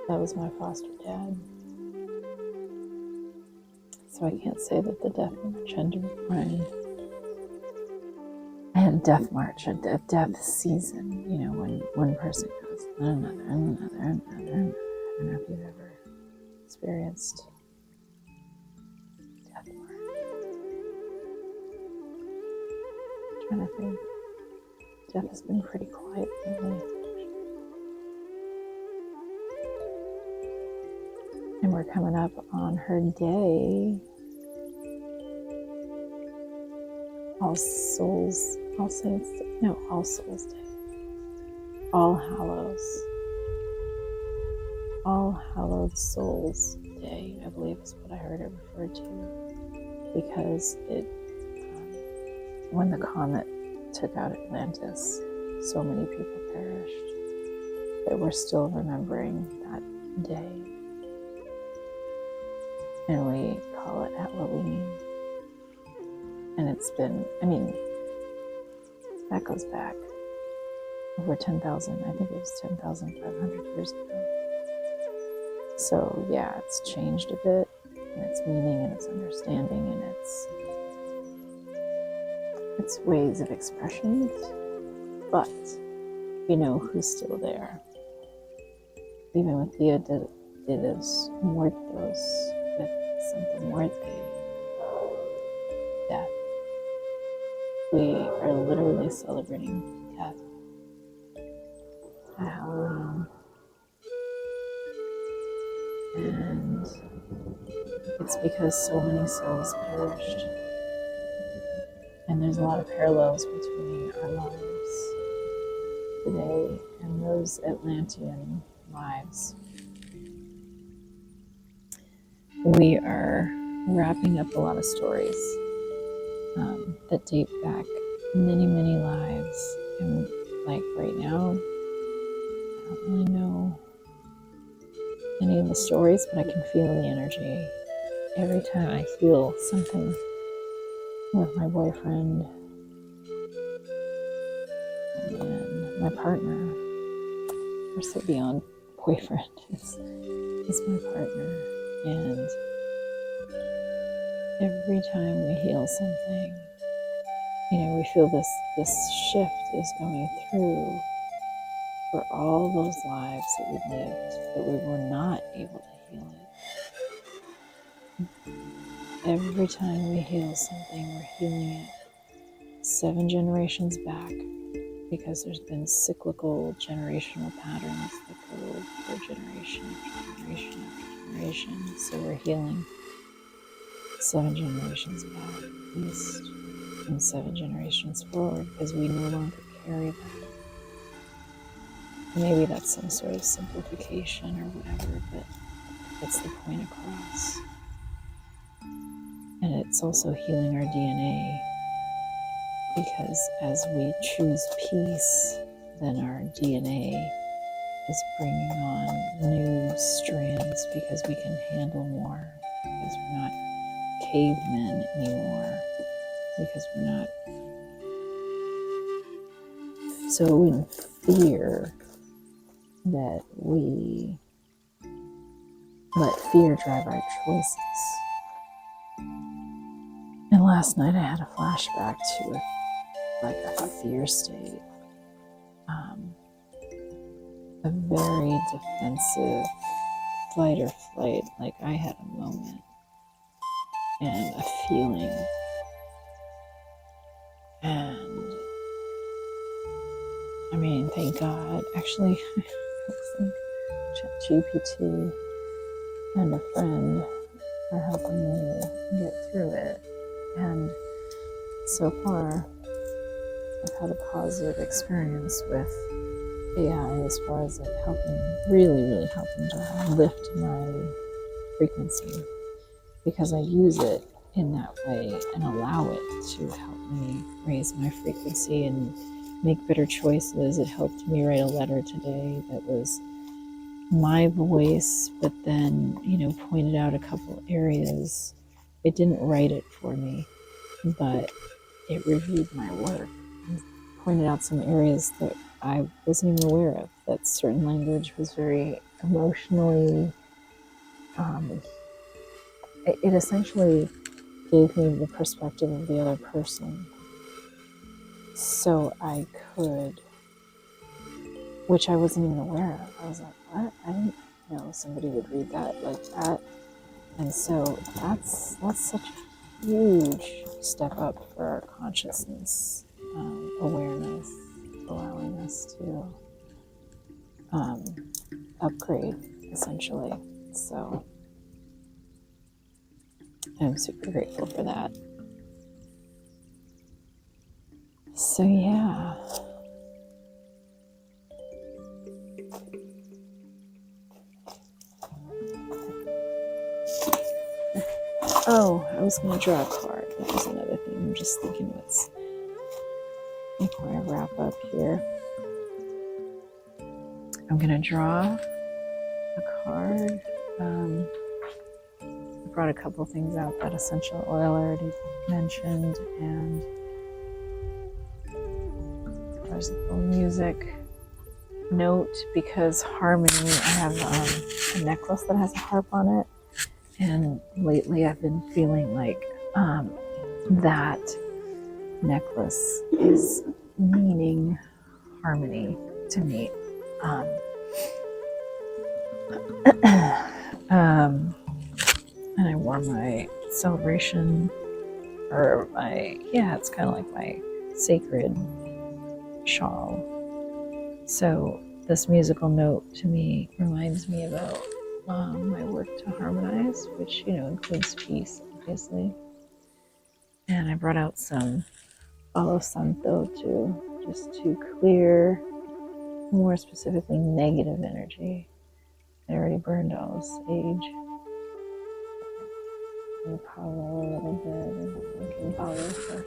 That was my foster dad. So I can't say that the death march and death march, a death season, you know, when one person goes and another and another and another and another. I don't know if you've ever experienced death march. I'm trying to think. Death has been pretty quiet lately. And we're coming up on her day. All Souls Day. All Hallowed Souls Day, I believe is what I heard it referred to. Because when the comet took out Atlantis, so many people perished that we're still remembering that day. And we call it Halloween. And it's been, that goes back over 10,000, I think it was 10,500 years ago. So yeah, it's changed a bit in its meaning and its understanding and its ways of expressions, but you know who's still there. Even with Dia de los Muertos, with Santa Muerte, death. We are literally celebrating death at Halloween. And it's because so many souls perished. And there's a lot of parallels between our lives today and those Atlantean lives. We are wrapping up a lot of stories that date back many, many lives. And like right now, I don't really know stories, but I can feel the energy. Every time I heal something with my boyfriend and my partner, or so beyond boyfriend, it's my partner. And every time we heal something, we feel this shift is going through for all those lives that we lived, that we were not able to heal it. Every time we heal something, we're healing it 7 generations back, because there's been cyclical generational patterns that go for generation after generation after generation. So we're healing 7 generations back, at least, and 7 generations forward, because we no longer carry that. Maybe that's some sort of simplification or whatever, but it's the point across. And it's also healing our DNA, because as we choose peace, then our DNA is bringing on new strands, because we can handle more, because we're not cavemen anymore, because we're not so in fear that we let fear drive our choices. And last night I had a flashback to like a fear state, a very defensive fight or flight. Like I had a moment and a feeling, and I mean, thank God. Actually, ChatGPT and a friend are helping me get through it. And so far, I've had a positive experience with AI as far as like really helping to lift my frequency, because I use it in that way and allow it to help me raise my frequency and make better choices. It helped me write a letter today that was my voice, but then, pointed out a couple areas. It didn't write it for me, but it reviewed my work and pointed out some areas that I wasn't even aware of, that certain language was very emotionally, it essentially gave me the perspective of the other person, so I could, which I wasn't even aware of. I was like, what? I didn't know somebody would read that like that. And so that's such a huge step up for our consciousness, awareness, allowing us to upgrade, essentially. So I'm super grateful for that. So yeah. Oh, I was going to draw a card. That was another thing. I'm just thinking before I wrap up here. I'm going to draw a card. I brought a couple things out. That essential oil I already mentioned, and there's a little music note, because harmony, I have a necklace that has a harp on it, and lately I've been feeling like that necklace is meaning harmony to me. And I wore my celebration, or it's kind of like my sacred shawl. So this musical note to me reminds me about my work to harmonize, which, includes peace, obviously. And I brought out some Palo Santo to clear, more specifically, negative energy. I already burned all the sage and Palo a little bit, and making Palo for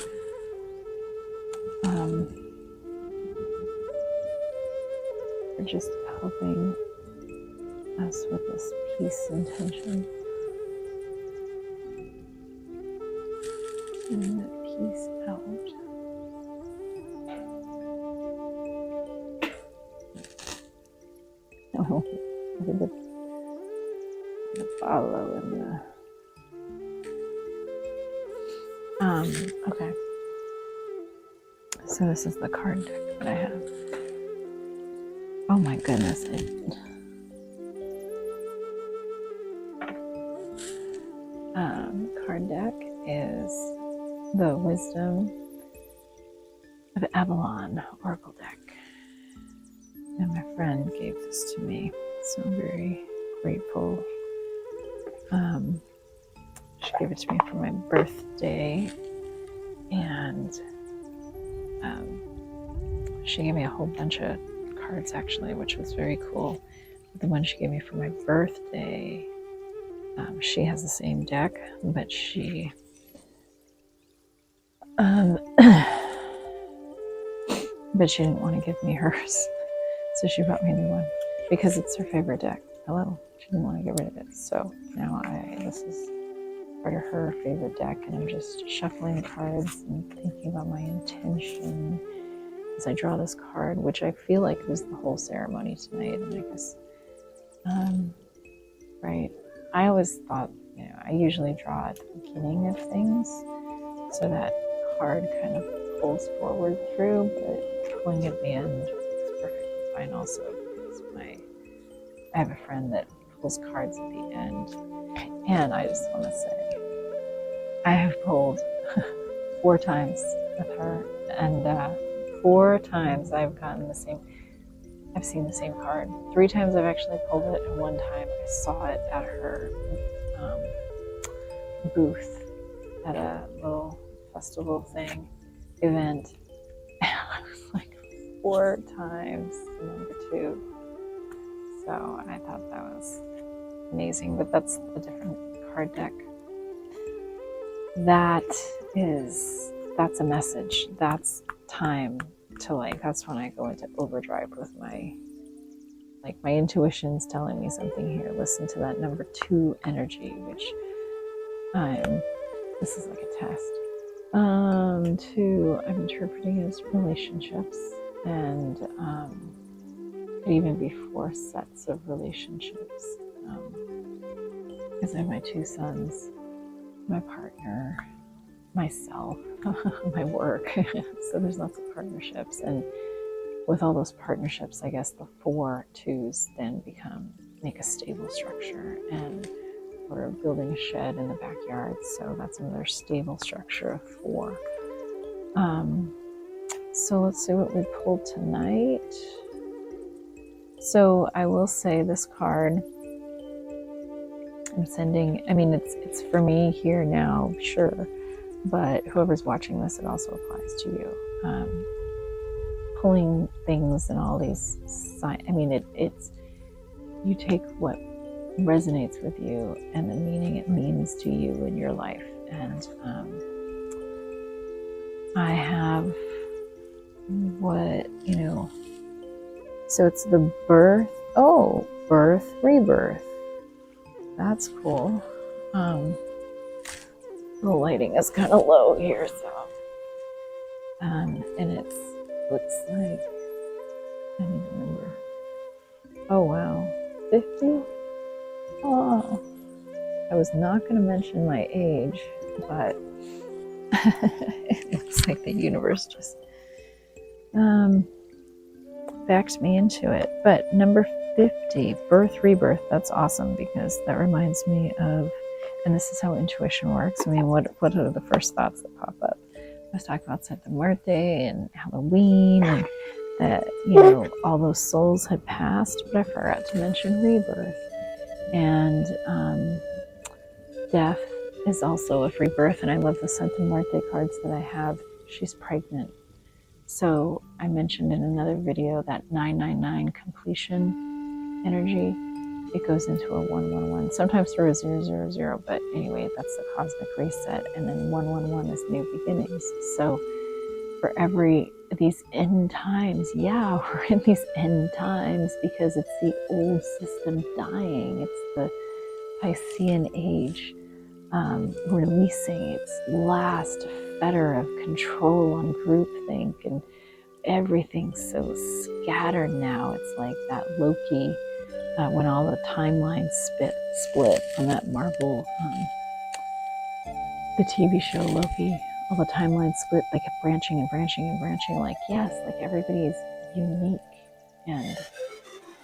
just helping us with this peace intention. Sending that peace out. Oh, look at the follow and the okay. So this is the card deck that I have. Oh my goodness. Card deck is the Wisdom of Avalon Oracle deck. And my friend gave this to me, so I'm very grateful. She gave it to me for my birthday, and she gave me a whole bunch of cards actually, which was very cool. But the one she gave me for my birthday, she has the same deck, but she but she didn't want to give me hers, so she bought me a new one because it's her favorite deck. Hello, she didn't want to get rid of it, so now this is part of her favorite deck, and I'm just shuffling the cards and thinking about my intention as I draw this card, which I feel like was the whole ceremony tonight. And I guess, right? I always thought, I usually draw at the beginning of things, so that card kind of pulls forward through, but pulling at the end is perfectly fine also, because I have a friend that pulls cards at the end, and I just want to say, I have pulled 4 times with her, and 4 times I've seen the same card. 3 times I've actually pulled it, and 1 time I saw it at her booth at a little festival event. And I was like, 4 times number 2. So I thought that was amazing, but that's a different card deck. That's a message. That's time to that's when I go into overdrive with my intuition's telling me something here. Listen to that number 2 energy, which this is like a test. 2, I'm interpreting as relationships, and could even be 4 sets of relationships. Because I have my 2 sons, my partner, myself, my work. So there's lots of partnerships, and with all those partnerships, I guess the 4 2s then make a stable structure, and we're building a shed in the backyard, so that's another stable structure of 4. So let's see what we pulled tonight. So I will say this card, I'm sending, it's for me here now, sure, but whoever's watching this, it also applies to you. Pulling things and all these signs, it's you take what resonates with you and the meaning it means to you in your life. And I have so it's the birth, rebirth. That's cool. The lighting is kind of low here, so and it looks like, I need to remember. Oh wow, 50? Oh, I was not going to mention my age, but it looks like the universe just backed me into it. But number 50, birth, rebirth, that's awesome, because that reminds me of, and this is how intuition works. What are the first thoughts that pop up? I was talking about Santa Muerte and Halloween, and that, all those souls had passed, but I forgot to mention rebirth. And death is also a rebirth, and I love the Santa Muerte cards that I have. She's pregnant. So I mentioned in another video that 999 completion energy. It goes into a 111, sometimes through a 000, but anyway, that's the cosmic reset. And then 111 is new beginnings. So for these end times, we're in these end times because it's the old system dying. It's Piscean age releasing its last fetter of control on groupthink, and everything's so scattered now. It's like that Loki when all the timelines split on that Marvel, the TV show Loki. All the timelines split, like branching and branching and branching. Like, yes, like everybody's unique, and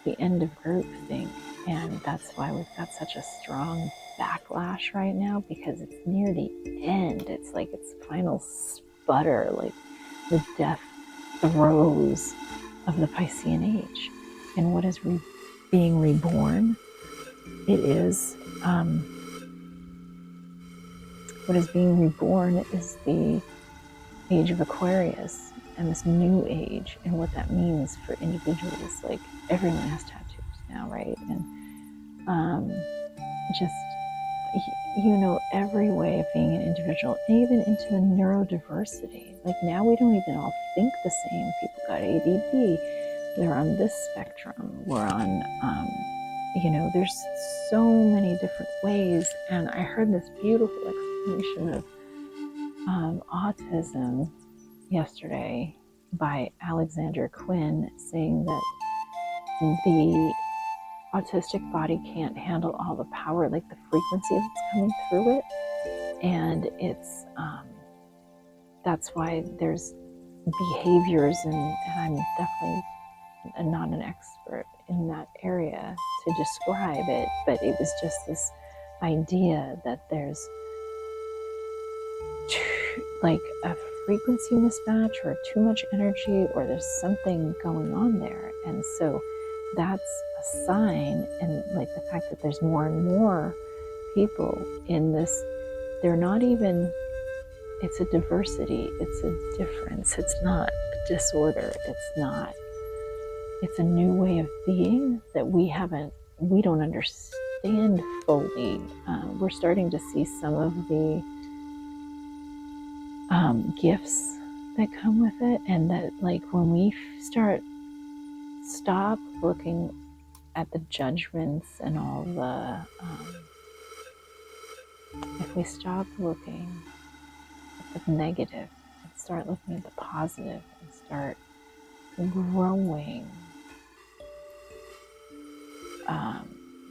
the end of groupthink. And that's why we've got such a strong backlash right now, because it's near the end. It's like its final sputter, like the death throes of the Piscean age. And what is being reborn? It is, what is being reborn is the age of Aquarius, and this new age, and what that means for individuals. Like, everyone has tattoos now, right? And just, every way of being an individual, even into the neurodiversity. Like, now we don't even all think the same. People got ADD, they're on this spectrum, we're on, there's so many different ways. And I heard this beautiful explanation of autism yesterday by Alexander Quinn, saying that the autistic body can't handle all the power, like the frequency that's coming through it, and it's that's why there's behaviors, and I'm definitely not an expert in that area to describe it, but it was just this idea that there's like a frequency mismatch or too much energy, or there's something going on there. And so that's a sign. And like the fact that there's more and more people in this, they're not even, it's a diversity, it's a difference, it's not a disorder, it's a new way of being that we don't understand fully. We're starting to see some of the gifts that come with it, and that, like, when we stop looking at the judgments and all the if we stop looking at the negative and start looking at the positive and start growing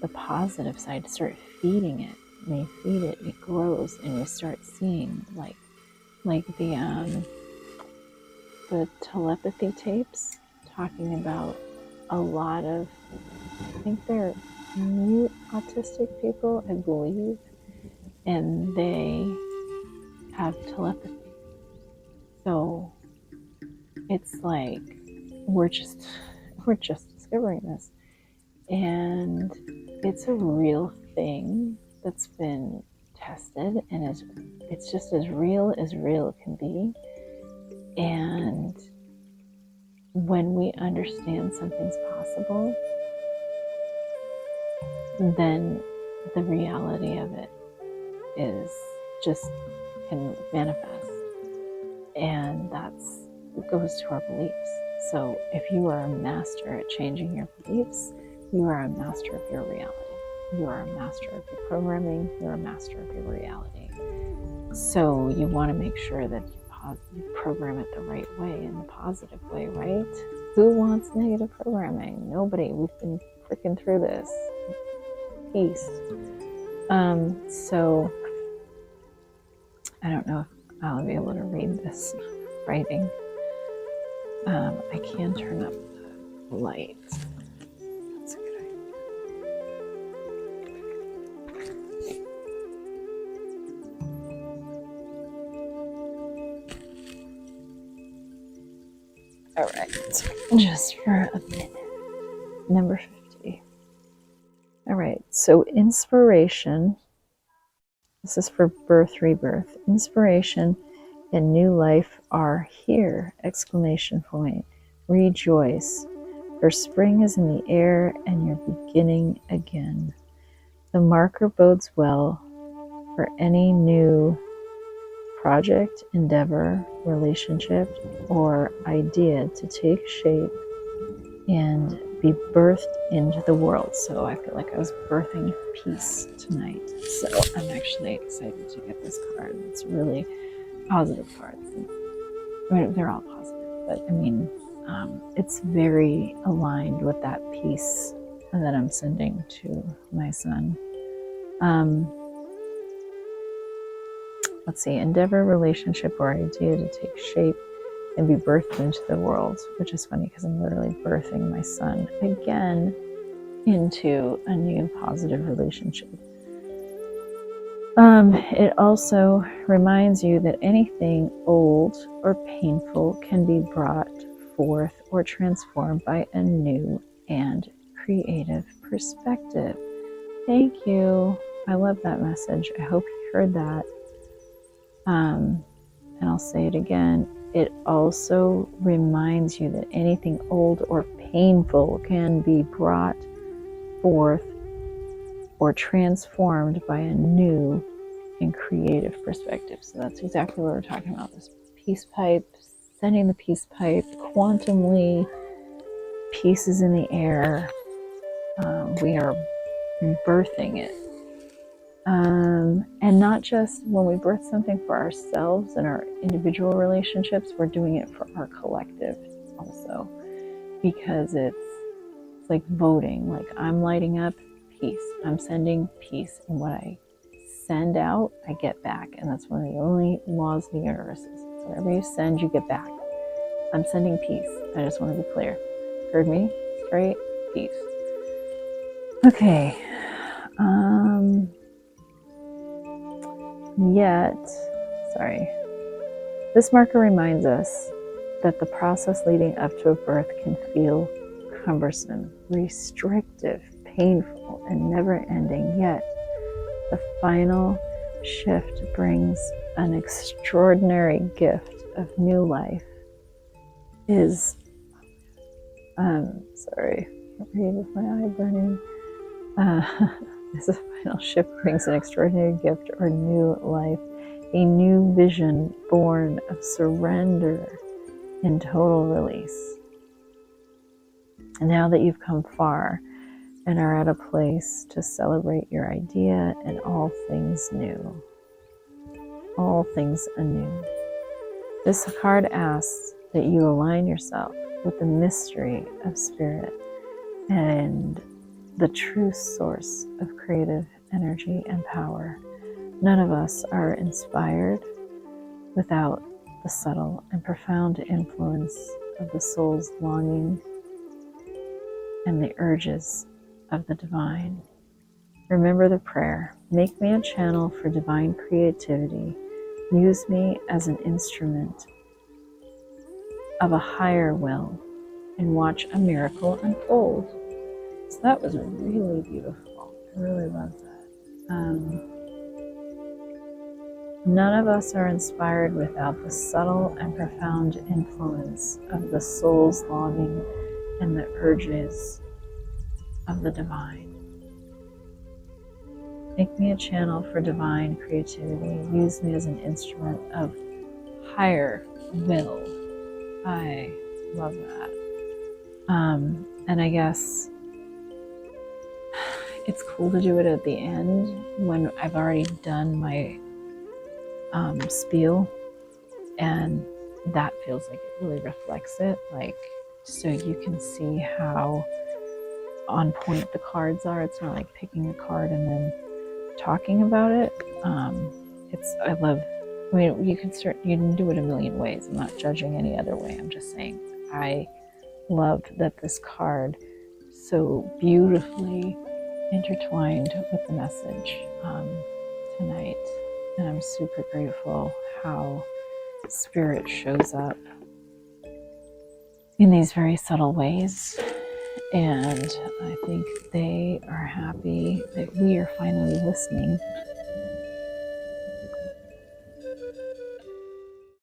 the positive side, start feeding it. When you feed it, it grows, and you start seeing like the telepathy tapes talking about a lot of, I think they're mute autistic people, I believe, and they have telepathy. So it's like we're just discovering this, and it's a real thing that's been tested, and it's just as real can be. And when we understand something's possible, then the reality of it is just can manifest, and that's goes to our beliefs. So if you are a master at changing your beliefs, you are a master of your reality. You are a master of your programming. You're a master of your reality. So you want to make sure that you program it the right way, in the positive way, right? Who wants negative programming? Nobody. We've been freaking through this. Peace. So I don't know if I'll be able to read this writing. I can turn up the lights. That's a good idea. All right, just for a minute. Number 50. All right, so inspiration. This is for birth, rebirth. Inspiration and new life are here! Exclamation point. Rejoice, for spring is in the air and you're beginning again. The marker bodes well for any new project, endeavor, relationship, or idea to take shape and be birthed into the world. So I feel like I was birthing peace tonight. So I'm actually excited to get this card. It's really positive cards. I mean, they're all positive, but I mean, it's very aligned with that peace that I'm sending to my son. Let's see, endeavor, relationship, or idea to take shape and be birthed into the world, which is funny because I'm literally birthing my son again into a new positive relationship. It also reminds you that anything old or painful can be brought forth or transformed by a new and creative perspective. Thank you. I love that message. I hope you heard that. And I'll say it again. It also reminds you that anything old or painful can be brought forth or transformed by a new and creative perspective. So that's exactly what we're talking about. This peace pipe, sending the peace pipe quantumly, pieces in the air. We are birthing it. And not just when we birth something for ourselves and our individual relationships, we're doing it for our collective also, because it's like voting. Like, I'm lighting up peace, I'm sending peace, and what I send out, I get back. And that's one of the only laws of the universe is whatever you send, you get back. I'm sending peace. I just want to be clear. Heard me? Straight? Peace. Okay. This marker reminds us that the process leading up to a birth can feel cumbersome, restrictive, painful, and never-ending, yet the final shift brings an extraordinary gift of new life. This final shift brings an extraordinary gift or new life, a new vision born of surrender and total release. And now that you've come far and are at a place to celebrate your idea and all things new, all things anew. This card asks that you align yourself with the mystery of spirit and the true source of creative energy and power. None of us are inspired without the subtle and profound influence of the soul's longing and the urges of the divine. Remember the prayer, make me a channel for divine creativity. Use me as an instrument of a higher will and watch a miracle unfold. So that was really beautiful. I really love that. None of us are inspired without the subtle and profound influence of the soul's longing and the urges of the divine. Make me a channel for divine creativity. Use me as an instrument of higher will. I love that. And I guess it's cool to do it at the end when I've already done my spiel, and that feels like it really reflects it, like, so you can see how on point the cards are. It's not like picking a card and then talking about it. You can do it a million ways. I'm not judging any other way. I'm just saying I love that this card so beautifully intertwined with the message tonight. And I'm super grateful how spirit shows up in these very subtle ways. And I think they are happy that we are finally listening